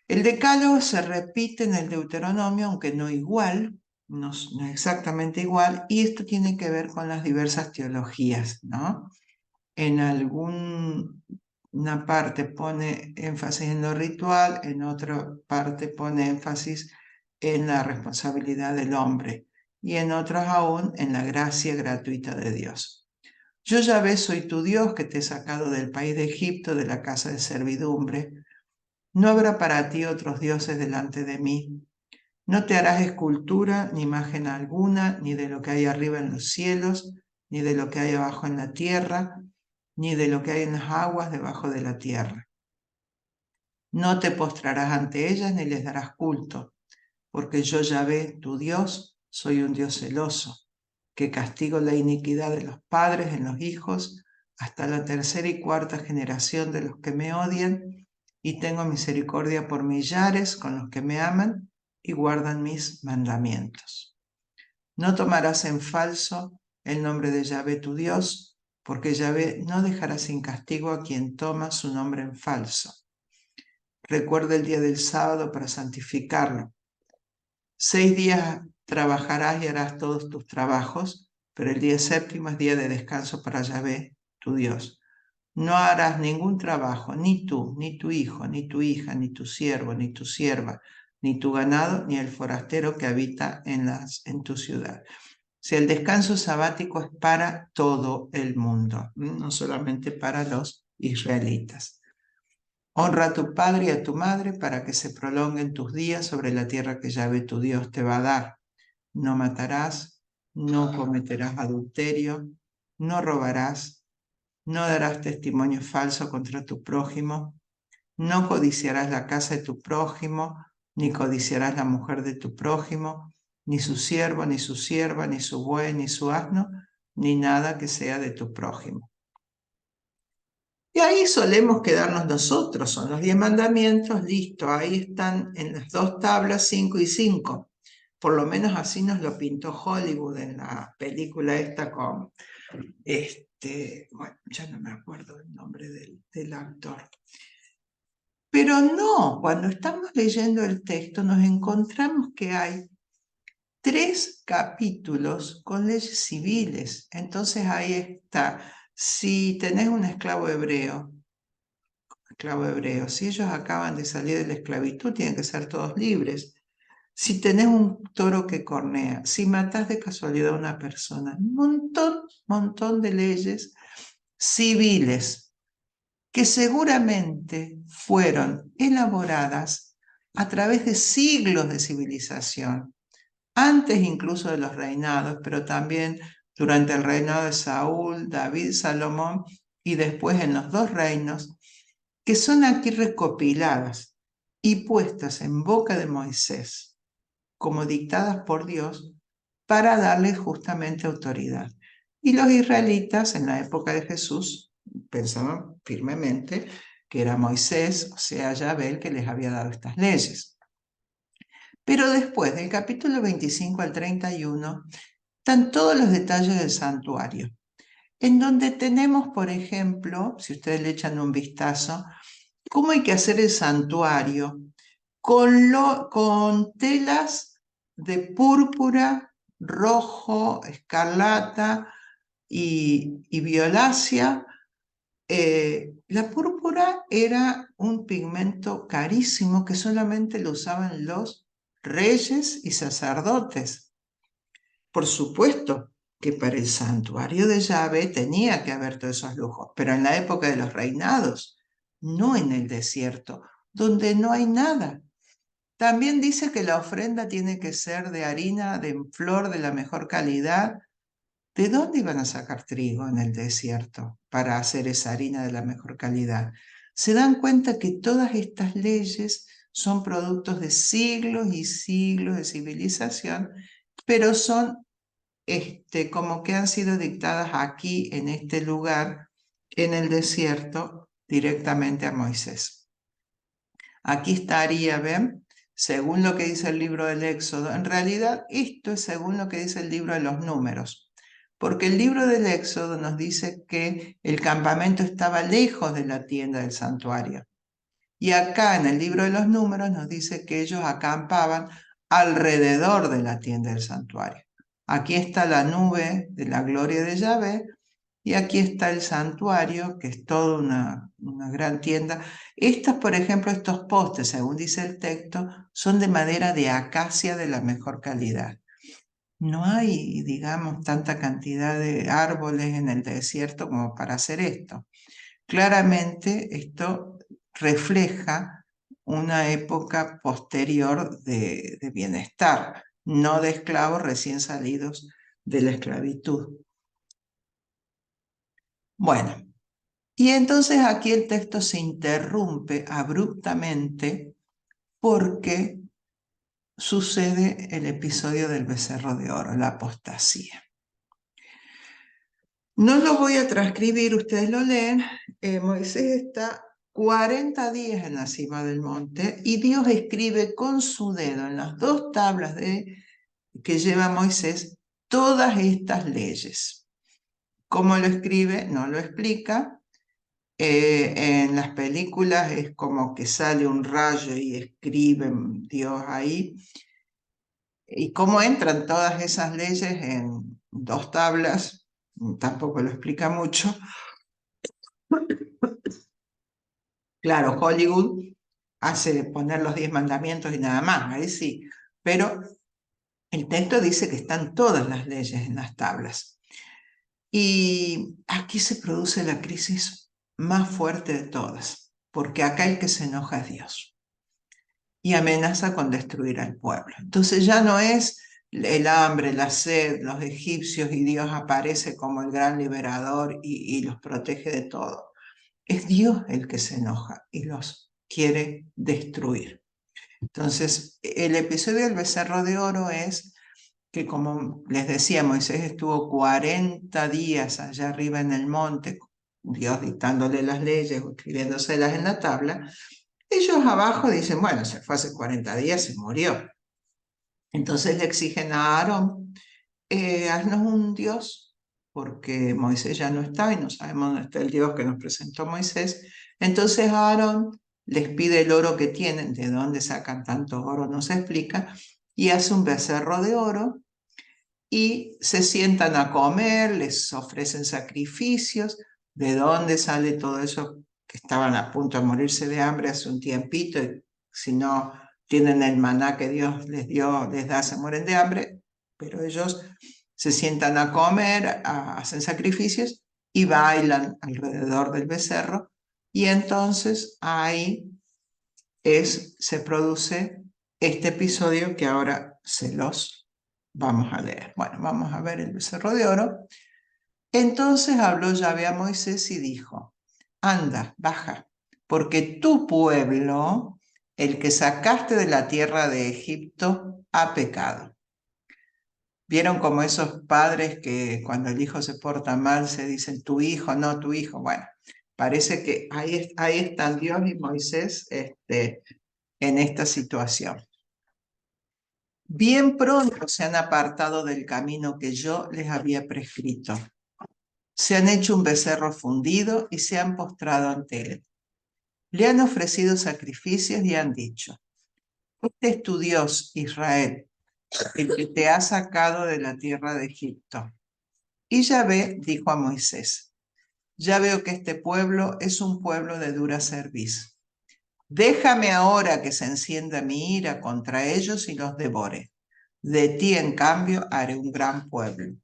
El decálogo se repite en el Deuteronomio, aunque no igual, no exactamente igual, y esto tiene que ver con las diversas teologías, ¿no? En alguna parte pone énfasis en lo ritual, en otra parte pone énfasis en la responsabilidad del hombre y en otras aún en la gracia gratuita de Dios. Yo, Yahvé, soy tu Dios que te he sacado del país de Egipto, de la casa de servidumbre. No habrá para ti otros dioses delante de mí. No te harás escultura ni imagen alguna, ni de lo que hay arriba en los cielos, ni de lo que hay abajo en la tierra, ni de lo que hay en las aguas debajo de la tierra. No te postrarás ante ellas ni les darás culto, porque yo, Yahvé, tu Dios, soy un Dios celoso, que castigo la iniquidad de los padres en los hijos hasta la tercera y cuarta generación de los que me odian, y tengo misericordia por millares con los que me aman y guardan mis mandamientos. No tomarás en falso el nombre de Yahvé tu Dios, porque Yahvé no dejará sin castigo a quien toma su nombre en falso. Recuerda el día del sábado para santificarlo. 6 días trabajarás y harás todos tus trabajos, pero el día séptimo es día de descanso para Yahvé, tu Dios. No harás ningún trabajo, ni tú, ni tu hijo, ni tu hija, ni tu siervo, ni tu sierva, ni tu ganado, ni el forastero que habita en tu ciudad. Si el descanso sabático es para todo el mundo, no solamente para los israelitas. Honra a tu padre y a tu madre para que se prolonguen tus días sobre la tierra que Yahvé tu Dios te va a dar. No matarás, no cometerás adulterio, no robarás, no darás testimonio falso contra tu prójimo, no codiciarás la casa de tu prójimo, ni codiciarás la mujer de tu prójimo, ni su siervo, ni su sierva, ni su buey, ni su asno, ni nada que sea de tu prójimo. Y ahí solemos quedarnos nosotros, son los 10 mandamientos, listo, ahí están en las dos tablas 5 y 5. Por lo menos así nos lo pintó Hollywood en la película esta con, bueno, ya no me acuerdo el nombre del actor. Pero no, cuando estamos leyendo el texto nos encontramos que hay 3 capítulos con leyes civiles. Entonces ahí está, si tenés un esclavo hebreo, si ellos acaban de salir de la esclavitud, tienen que ser todos libres. Si tenés un toro que cornea, si matás de casualidad a una persona, un montón de leyes civiles que seguramente fueron elaboradas a través de siglos de civilización, antes incluso de los reinados, pero también durante el reinado de Saúl, David, Salomón y después en los 2 reinos, que son aquí recopiladas y puestas en boca de Moisés como dictadas por Dios para darles justamente autoridad. Y los israelitas en la época de Jesús pensaban firmemente que era Moisés, o sea, Yahvé, el que les había dado estas leyes. Pero después, del capítulo 25 al 31, están todos los detalles del santuario, en donde tenemos, por ejemplo, si ustedes le echan un vistazo, cómo hay que hacer el santuario con telas de púrpura, rojo, escarlata y violácea. La púrpura era un pigmento carísimo que solamente lo usaban los reyes y sacerdotes. Por supuesto que para el santuario de Yahvé tenía que haber todos esos lujos, pero en la época de los reinados, no en el desierto, donde no hay nada. También dice que la ofrenda tiene que ser de harina de flor de la mejor calidad. ¿De dónde iban a sacar trigo en el desierto para hacer esa harina de la mejor calidad? Se dan cuenta que todas estas leyes son productos de siglos y siglos de civilización, pero son como que han sido dictadas aquí, en este lugar, en el desierto, directamente a Moisés. Aquí estaría, ¿ven? Según lo que dice el libro del Éxodo. En realidad, esto es según lo que dice el libro de los Números, porque el libro del Éxodo nos dice que el campamento estaba lejos de la tienda del santuario. Y acá en el libro de los Números nos dice que ellos acampaban alrededor de la tienda del santuario. Aquí está la nube de la gloria de Yahvé y aquí está el santuario, que es toda una gran tienda. Estas, por ejemplo, estos postes, según dice el texto, son de madera de acacia de la mejor calidad. No hay, digamos, tanta cantidad de árboles en el desierto como para hacer esto. Claramente esto refleja una época posterior de bienestar, no de esclavos recién salidos de la esclavitud. Bueno, y entonces aquí el texto se interrumpe abruptamente porque sucede el episodio del becerro de oro, la apostasía. No lo voy a transcribir, ustedes lo leen. Moisés está 40 días en la cima del monte y Dios escribe con su dedo en las 2 tablas que lleva Moisés todas estas leyes. ¿Cómo lo escribe? No lo explica. En las películas es como que sale un rayo y escribe Dios ahí. ¿Y cómo entran todas esas leyes en 2 tablas? Tampoco lo explica mucho. Claro, Hollywood hace poner los 10 mandamientos y nada más, ahí sí. Pero el texto dice que están todas las leyes en las tablas. Y aquí se produce la crisis más fuerte de todas, porque acá el que se enoja es Dios y amenaza con destruir al pueblo. Entonces ya no es el hambre, la sed, los egipcios y Dios aparece como el gran liberador y los protege de todo. Es Dios el que se enoja y los quiere destruir. Entonces, el episodio del becerro de oro es que, como les decía, Moisés estuvo 40 días allá arriba en el monte, Dios dictándole las leyes, escribiéndoselas en la tabla. Ellos abajo dicen, bueno, se fue hace 40 días, se murió. Entonces le exigen a Aarón, haznos un Dios, porque Moisés ya no está y no sabemos dónde está el Dios que nos presentó Moisés. Entonces Aarón les pide el oro que tienen, de dónde sacan tanto oro no se explica, y hace un becerro de oro y se sientan a comer, les ofrecen sacrificios. ¿De dónde sale todo eso? Que estaban a punto de morirse de hambre hace un tiempito, y si no tienen el maná que Dios les dio, les da, se mueren de hambre, pero ellos se sientan a comer, hacen sacrificios y bailan alrededor del becerro, y entonces ahí se produce este episodio que ahora se los vamos a leer. Bueno, vamos a ver el becerro de oro. Entonces habló Yahvé a Moisés y dijo, anda, baja, porque tu pueblo, el que sacaste de la tierra de Egipto, ha pecado. ¿Vieron como esos padres que cuando el hijo se porta mal se dicen tu hijo, no tu hijo? Bueno, parece que ahí están Dios y Moisés en esta situación. Bien pronto se han apartado del camino que yo les había prescrito. Se han hecho un becerro fundido y se han postrado ante él. Le han ofrecido sacrificios y han dicho, este es tu Dios, Israel, el que te ha sacado de la tierra de Egipto. Y Yahvé dijo a Moisés, ya veo que este pueblo es un pueblo de dura cerviz. Déjame ahora que se encienda mi ira contra ellos y los devore. De ti, en cambio, haré un gran pueblo.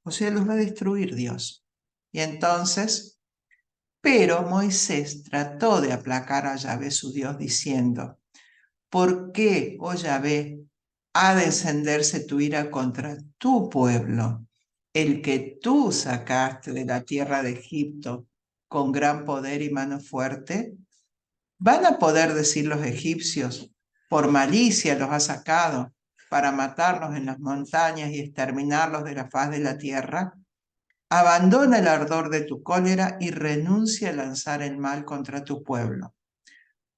O sea, los va a destruir Dios. Y entonces, pero Moisés trató de aplacar a Yahvé su Dios diciendo, ¿por qué, oh Yahvé, ha de encenderse tu ira contra tu pueblo, el que tú sacaste de la tierra de Egipto con gran poder y mano fuerte? ¿Van a poder decir los egipcios, por malicia los ha sacado, para matarlos en las montañas y exterminarlos de la faz de la tierra? Abandona el ardor de tu cólera y renuncia a lanzar el mal contra tu pueblo.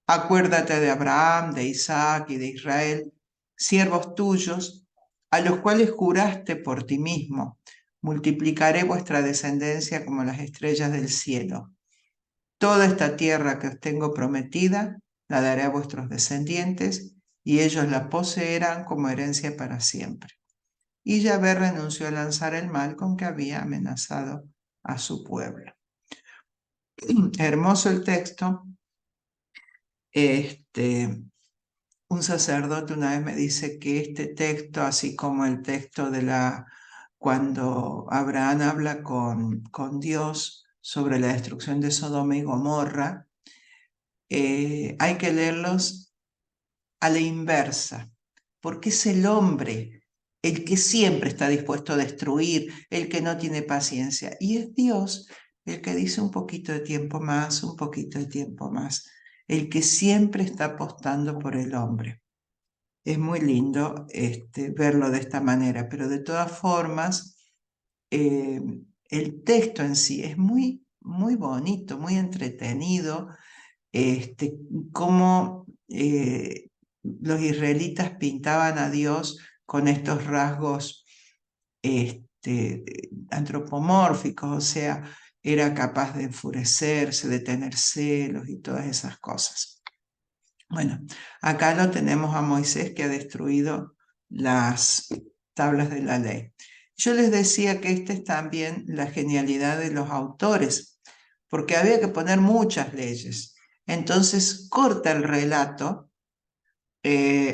Acuérdate de Abraham, de Isaac y de Israel, siervos tuyos, a los cuales juraste por ti mismo. Multiplicaré vuestra descendencia como las estrellas del cielo. Toda esta tierra que os tengo prometida, la daré a vuestros descendientes, y ellos la poseerán como herencia para siempre. Y Yahvé renunció a lanzar el mal con que había amenazado a su pueblo. Hermoso el texto. Un sacerdote una vez me dice que este texto, así como el texto cuando Abraham habla con Dios sobre la destrucción de Sodoma y Gomorra, hay que leerlos a la inversa, porque es el hombre el que siempre está dispuesto a destruir, el que no tiene paciencia, y es Dios el que dice un poquito de tiempo más, un poquito de tiempo más, el que siempre está apostando por el hombre. Es muy lindo verlo de esta manera, pero de todas formas, el texto en sí es muy, muy bonito, muy entretenido, cómo los israelitas pintaban a Dios con estos rasgos antropomórficos, o sea, era capaz de enfurecerse, de tener celos y todas esas cosas. Bueno, acá lo tenemos a Moisés que ha destruido las tablas de la ley. Yo les decía que esta es también la genialidad de los autores, porque había que poner muchas leyes. Entonces corta el relato,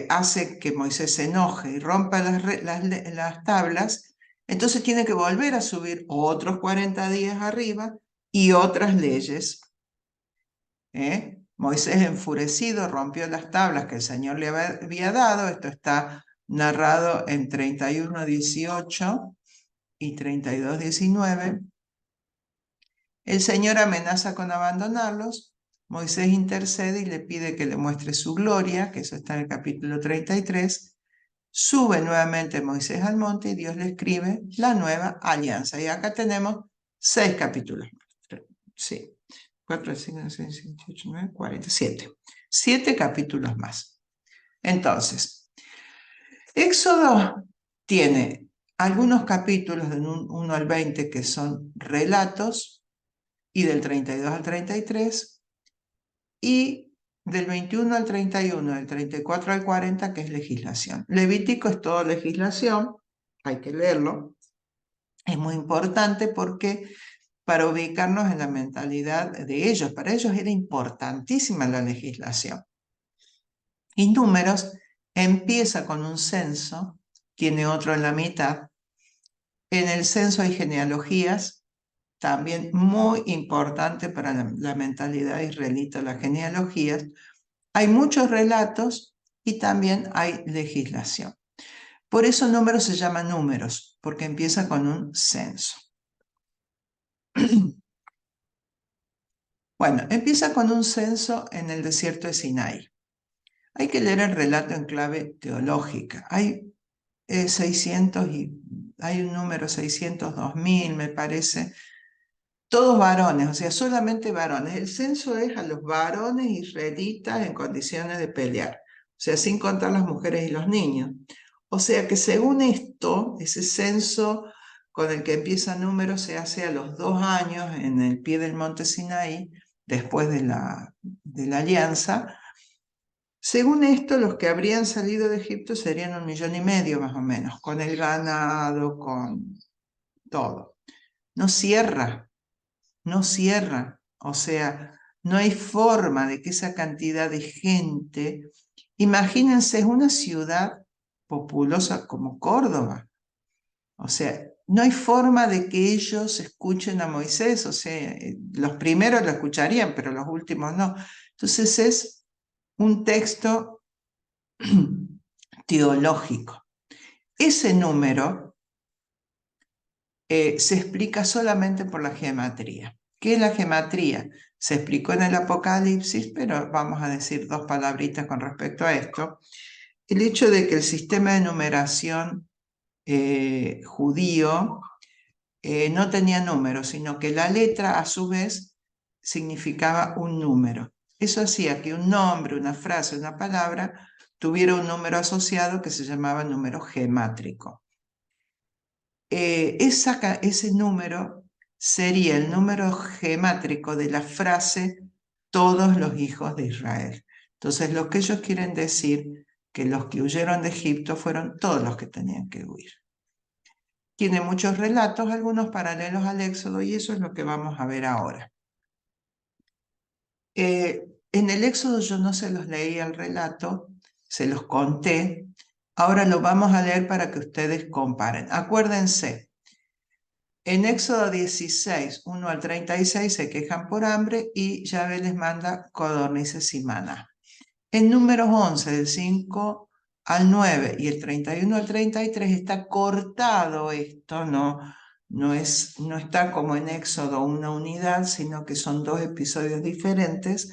hace que Moisés se enoje y rompa las tablas, entonces tiene que volver a subir otros 40 días arriba y otras leyes Moisés enfurecido rompió las tablas que el Señor le había dado. Esto está narrado en 31:18 y 32:19. El Señor amenaza con abandonarlos. Moisés intercede y le pide que le muestre su gloria, que eso está en el capítulo 33. Sube nuevamente Moisés al monte y Dios le escribe la nueva alianza. Y acá tenemos 6 capítulos más. Sí, 4, 5, 6, 7, 8, 9, 47. 7 capítulos más. Entonces, Éxodo tiene algunos capítulos del 1 al 20 que son relatos, y del 32 al 33, y del 21 al 31, del 34 al 40, que es legislación. Levítico es todo legislación, hay que leerlo. Es muy importante porque para ubicarnos en la mentalidad de ellos, para ellos era importantísima la legislación. Y Números empieza con un censo, tiene otro en la mitad. En el censo hay genealogías, también muy importante para la mentalidad israelita, las genealogías. Hay muchos relatos y también hay legislación. Por eso Números se llama Números, porque empieza con un censo. Bueno, empieza con un censo en el desierto de Sinai. Hay que leer el relato en clave teológica. Hay 600 y hay un número 602.000, me parece. Todos varones, o sea, solamente varones. El censo es a los varones israelitas en condiciones de pelear, o sea, sin contar las mujeres y los niños. O sea que según esto, ese censo con el que empieza Números se hace a los 2 años en el pie del monte Sinaí, después de la alianza. Según esto, los que habrían salido de Egipto serían 1,5 millones más o menos, con el ganado, con todo. No cierra. No cierra, o sea, no hay forma de que esa cantidad de gente, imagínense, es una ciudad populosa como Córdoba, o sea, no hay forma de que ellos escuchen a Moisés, o sea, los primeros lo escucharían, pero los últimos no. Entonces es un texto teológico. Ese número se explica solamente por la gematría. ¿Qué es la gematría? Se explicó en el Apocalipsis, pero vamos a decir 2 palabritas con respecto a esto. El hecho de que el sistema de numeración judío no tenía números, sino que la letra a su vez significaba un número. Eso hacía que un nombre, una frase, una palabra tuviera un número asociado que se llamaba número gemátrico. Ese número sería el número gemátrico de la frase todos los hijos de Israel. Entonces, lo que ellos quieren decir que los que huyeron de Egipto fueron todos los que tenían que huir. Tiene muchos relatos, algunos paralelos al Éxodo, y eso es lo que vamos a ver ahora. En el Éxodo yo no se los leí el relato, se los conté. Ahora lo vamos a leer para que ustedes comparen. Acuérdense, en Éxodo 16, 1 al 36 se quejan por hambre y Yahvé les manda codornices y maná. En Números 11, del 5 al 9 y el 31 al 33 está cortado esto, no está como en Éxodo una unidad, sino que son 2 episodios diferentes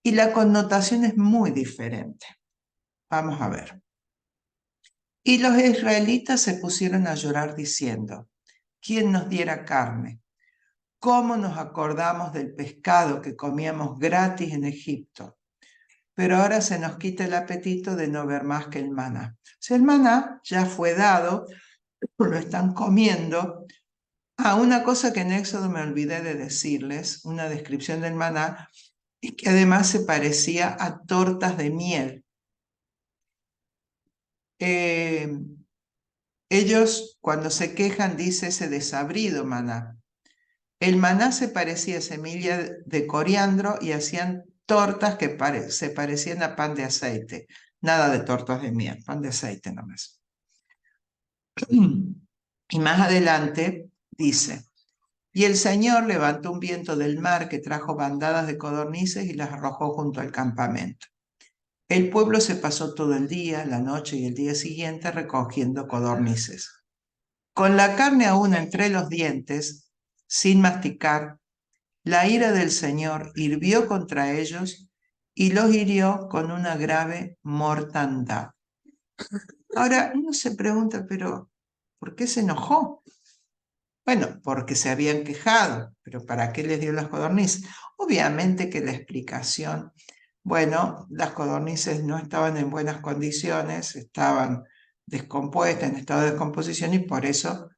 y la connotación es muy diferente. Vamos a ver. Y los israelitas se pusieron a llorar diciendo: ¿quién nos diera carne? ¿Cómo nos acordamos del pescado que comíamos gratis en Egipto? Pero ahora se nos quita el apetito de no ver más que el maná. O sea, el maná ya fue dado, lo están comiendo. Una cosa que en Éxodo me olvidé de decirles, una descripción del maná, es que además se parecía a tortas de miel. Ellos, cuando se quejan, dice ese desabrido maná. El maná se parecía a semilla de coriandro y hacían tortas que se parecían a pan de aceite. Nada de tortas de miel, pan de aceite nomás. Y más adelante dice: Y el Señor levantó un viento del mar que trajo bandadas de codornices y las arrojó junto al campamento. El pueblo se pasó todo el día, la noche y el día siguiente recogiendo codornices. Con la carne aún entre los dientes, sin masticar, la ira del Señor hirvió contra ellos y los hirió con una grave mortandad. Ahora uno se pregunta, pero ¿por qué se enojó? Bueno, porque se habían quejado, pero ¿para qué les dio las codornices? Obviamente que la explicación, bueno, las codornices no estaban en buenas condiciones, estaban descompuestas, en estado de descomposición y por eso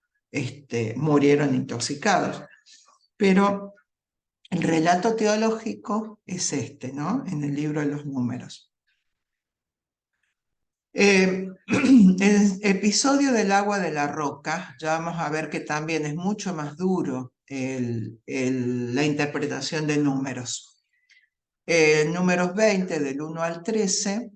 murieron intoxicados. Pero el relato teológico es ¿no? En el libro de los Números. El episodio del agua de la roca, ya vamos a ver que también es mucho más duro la interpretación de Números. Números 20, del 1 al 13,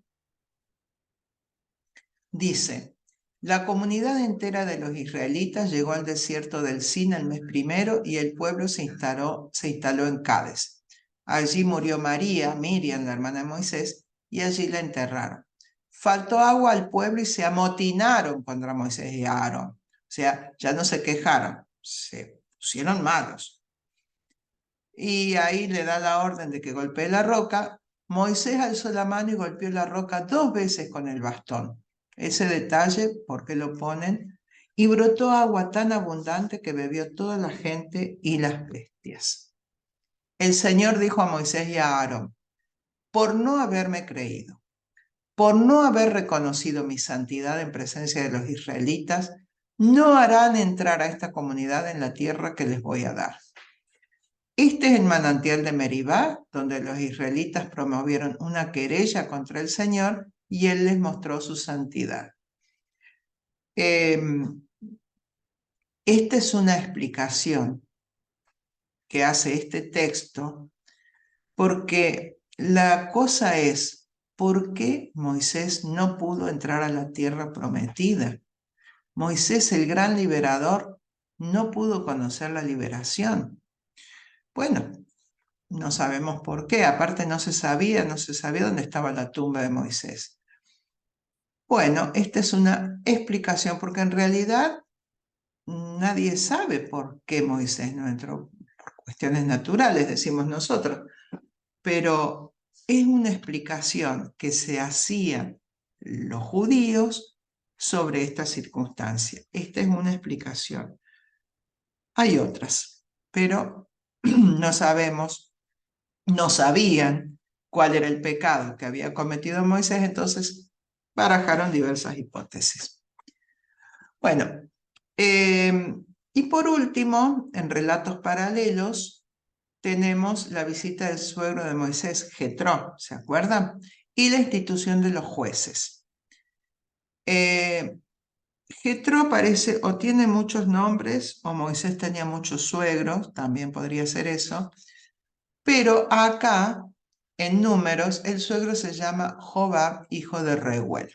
dice: la comunidad entera de los israelitas llegó al desierto del Sin el mes primero y el pueblo se instaló en Cades. Allí murió María, Miriam, la hermana de Moisés, y allí la enterraron. Faltó agua al pueblo y se amotinaron contra Moisés y Aarón. O sea, ya no se quejaron, se pusieron malos. Y ahí le da la orden de que golpee la roca. Moisés alzó la mano y golpeó la roca 2 veces con el bastón. Ese detalle, ¿por qué lo ponen? Y brotó agua tan abundante que bebió toda la gente y las bestias. El Señor dijo a Moisés y a Aarón: por no haberme creído, por no haber reconocido mi santidad en presencia de los israelitas, no harán entrar a esta comunidad en la tierra que les voy a dar. Este es el manantial de Meribá, donde los israelitas promovieron una querella contra el Señor y Él les mostró su santidad. Esta es una explicación que hace este texto, porque la cosa es, ¿por qué Moisés no pudo entrar a la tierra prometida? Moisés, el gran liberador, no pudo conocer la liberación. Bueno, no sabemos por qué, aparte no se sabía dónde estaba la tumba de Moisés. Bueno, esta es una explicación porque en realidad nadie sabe por qué Moisés no entró, por cuestiones naturales, decimos nosotros, pero es una explicación que se hacían los judíos sobre esta circunstancia. Esta es una explicación. Hay otras, pero no sabemos, no sabían cuál era el pecado que había cometido Moisés, entonces barajaron diversas hipótesis. Bueno, y por último, en relatos paralelos, tenemos la visita del suegro de Moisés, Jetro, ¿se acuerdan? Y la institución de los jueces. Jetro aparece o tiene muchos nombres, o Moisés tenía muchos suegros, también podría ser eso, pero acá, en Números, el suegro se llama Jobab, hijo de Reuel.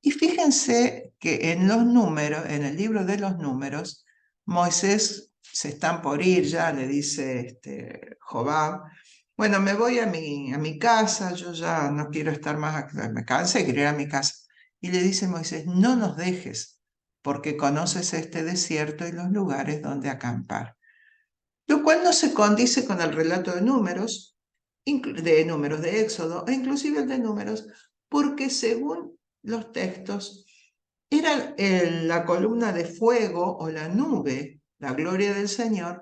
Y fíjense que en los números, en el libro de los Números, Moisés se están por ir, ya le dice Jobab: bueno, me voy a mi casa, yo ya no quiero estar más, me cansé, quiero ir a mi casa. Y le dice Moisés: no nos dejes, porque conoces este desierto y los lugares donde acampar. Lo cual no se condice con el relato de Números, de Éxodo, e inclusive el de Números, porque según los textos, era la columna de fuego o la nube, la gloria del Señor,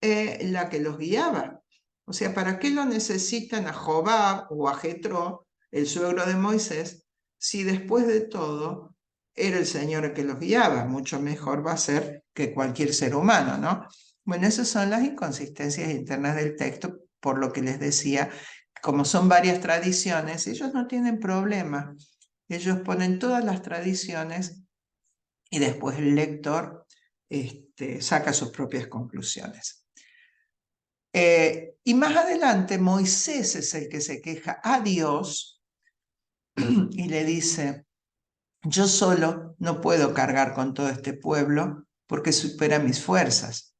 la que los guiaba. O sea, ¿para qué lo necesitan a Jobab o a Jetro, el suegro de Moisés, si después de todo era el Señor el que los guiaba? Mucho mejor va a ser que cualquier ser humano, ¿no? Bueno, esas son las inconsistencias internas del texto, por lo que les decía, como son varias tradiciones, ellos no tienen problema. Ellos ponen todas las tradiciones y después el lector saca sus propias conclusiones. Y más adelante Moisés es el que se queja a Dios y le dice: yo solo no puedo cargar con todo este pueblo, porque supera mis fuerzas.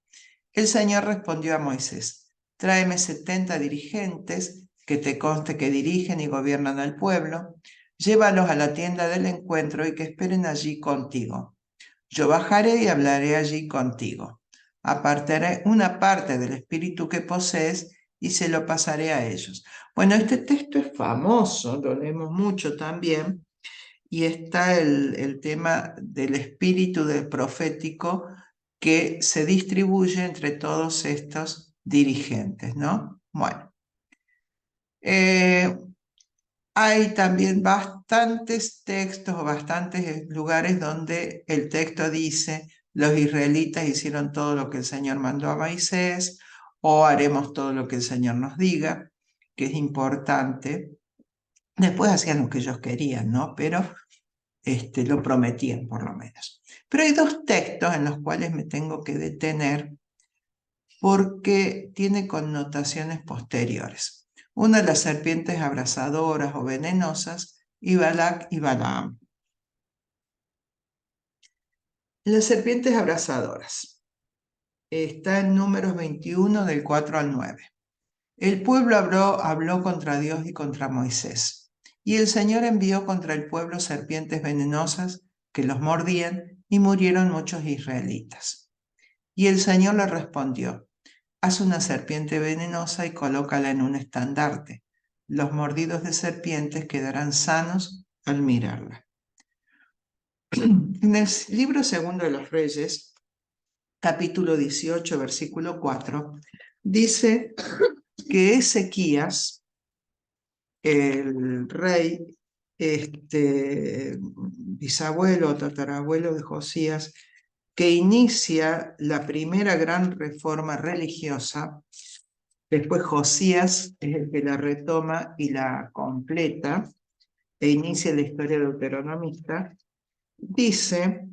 El Señor respondió a Moisés: tráeme 70 dirigentes que te conste que dirigen y gobiernan al pueblo, llévalos a la tienda del encuentro y que esperen allí contigo. Yo bajaré y hablaré allí contigo. Apartaré una parte del espíritu que posees y se lo pasaré a ellos. Bueno, este texto es famoso, lo leemos mucho también, y está el tema del espíritu del profético que se distribuye entre todos estos dirigentes, ¿no? Bueno, hay también bastantes textos o bastantes lugares donde el texto dice: los israelitas hicieron todo lo que el Señor mandó a Moisés, o haremos todo lo que el Señor nos diga, que es importante. Después hacían lo que ellos querían, ¿no? Pero lo prometían por lo menos. Pero hay dos textos en los cuales me tengo que detener porque tiene connotaciones posteriores. Una, las serpientes abrasadoras o venenosas, y Balac y Balaam. Las serpientes abrasadoras. Está en Números 21 del 4 al 9. El pueblo habló contra Dios y contra Moisés. Y el Señor envió contra el pueblo serpientes venenosas que los mordían y murieron muchos israelitas. Y el Señor le respondió: haz una serpiente venenosa y colócala en un estandarte. Los mordidos de serpientes quedarán sanos al mirarla. En el libro segundo de los Reyes, capítulo 18, versículo 4, dice que Ezequías, el rey, bisabuelo o tatarabuelo de Josías, que inicia la primera gran reforma religiosa. Después Josías es el que la retoma y la completa e inicia la historia deuteronomista. Dice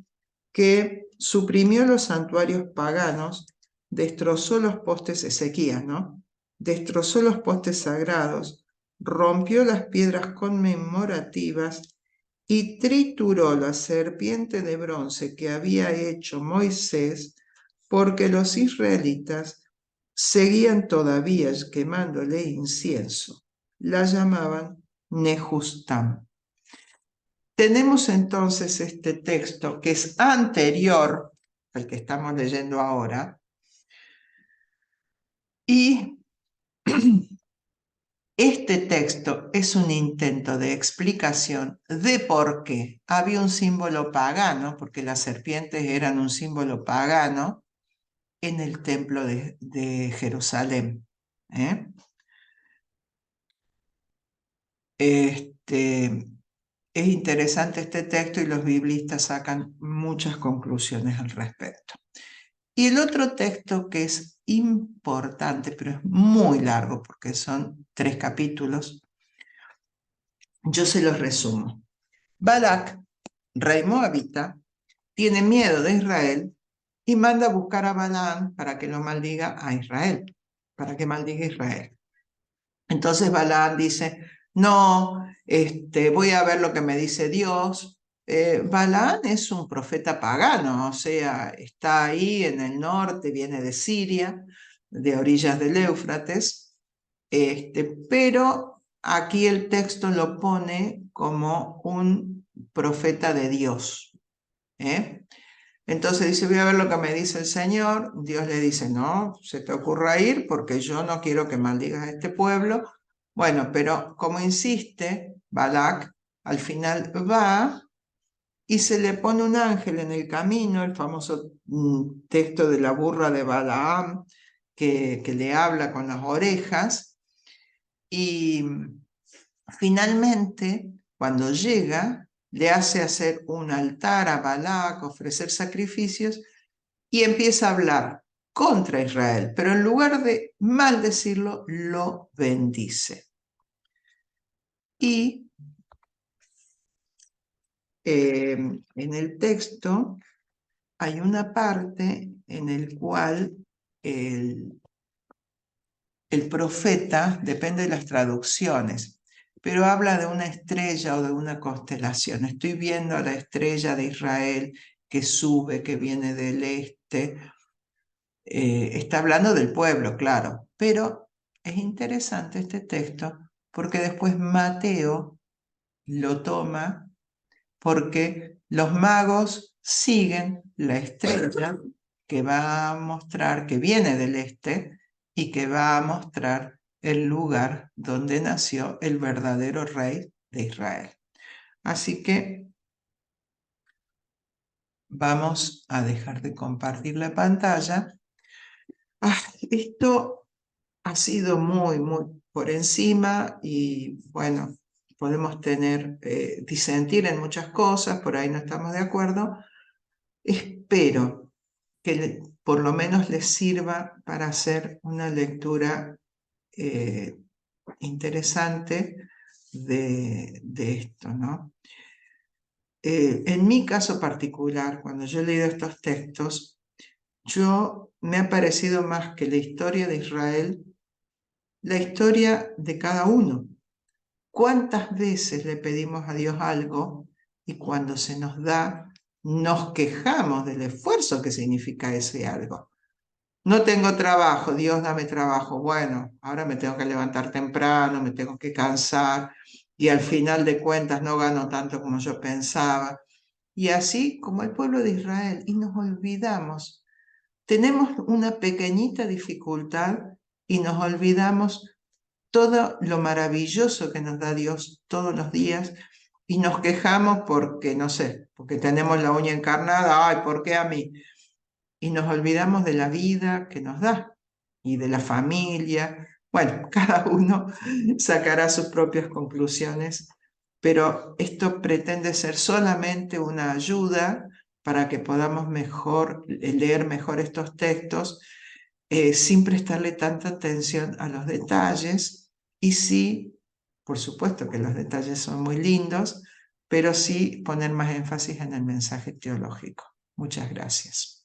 que suprimió los santuarios paganos, destrozó los postes, Ezequías, ¿no? Destrozó los postes sagrados, rompió las piedras conmemorativas y trituró la serpiente de bronce que había hecho Moisés, porque los israelitas seguían todavía quemándole incienso. La llamaban Nehustam. Tenemos entonces este texto que es anterior al que estamos leyendo ahora, y este texto es un intento de explicación de por qué había un símbolo pagano, porque las serpientes eran un símbolo pagano, en el templo de Jerusalén. Es interesante este texto y los biblistas sacan muchas conclusiones al respecto. Y el otro texto que es importante, pero es muy largo porque son 3 capítulos, yo se los resumo. Balac, rey moabita, tiene miedo de Israel y manda a buscar a Balaam para que no maldiga a Israel, para que maldiga a Israel. Entonces Balaam dice: no, voy a ver lo que me dice Dios. Balaam es un profeta pagano, o sea, está ahí en el norte, viene de Siria, de orillas del Éufrates, pero aquí el texto lo pone como un profeta de Dios. Entonces dice: voy a ver lo que me dice el Señor. Dios le dice: no se te ocurra ir porque yo no quiero que maldigas a este pueblo. Bueno, pero como insiste Balac, al final va y se le pone un ángel en el camino, el famoso texto de la burra de Balaam, que le habla con las orejas, y finalmente, cuando llega, le hace hacer un altar a Balac, ofrecer sacrificios, y empieza a hablar contra Israel, pero en lugar de maldecirlo, lo bendice. Y en el texto hay una parte en el cual el profeta, depende de las traducciones, pero habla de una estrella o de una constelación. Estoy viendo a la estrella de Israel que sube, que viene del este. Está hablando del pueblo, claro, pero es interesante este texto porque después Mateo lo toma porque los magos siguen la estrella que va a mostrar, que viene del este y que va a mostrar el lugar donde nació el verdadero rey de Israel. Así que vamos a dejar de compartir la pantalla. Esto ha sido muy por encima y bueno, podemos disentir en muchas cosas, por ahí no estamos de acuerdo. Espero que por lo menos les sirva para hacer una lectura interesante de esto, ¿no? En mi caso particular, cuando yo he leído estos textos, me ha parecido más que la historia de Israel, la historia de cada uno. ¿Cuántas veces le pedimos a Dios algo y cuando se nos da, nos quejamos del esfuerzo que significa ese algo? No tengo trabajo, Dios dame trabajo. Bueno, ahora me tengo que levantar temprano, me tengo que cansar y al final de cuentas no gano tanto como yo pensaba. Y así como el pueblo de Israel, y nos olvidamos. Tenemos una pequeñita dificultad y nos olvidamos todo lo maravilloso que nos da Dios todos los días y nos quejamos porque, no sé, porque tenemos la uña encarnada, ay, ¿por qué a mí? Y nos olvidamos de la vida que nos da y de la familia. Bueno, cada uno sacará sus propias conclusiones, pero esto pretende ser solamente una ayuda para que podamos leer mejor estos textos sin prestarle tanta atención a los detalles y sí, por supuesto que los detalles son muy lindos, pero sí poner más énfasis en el mensaje teológico. Muchas gracias.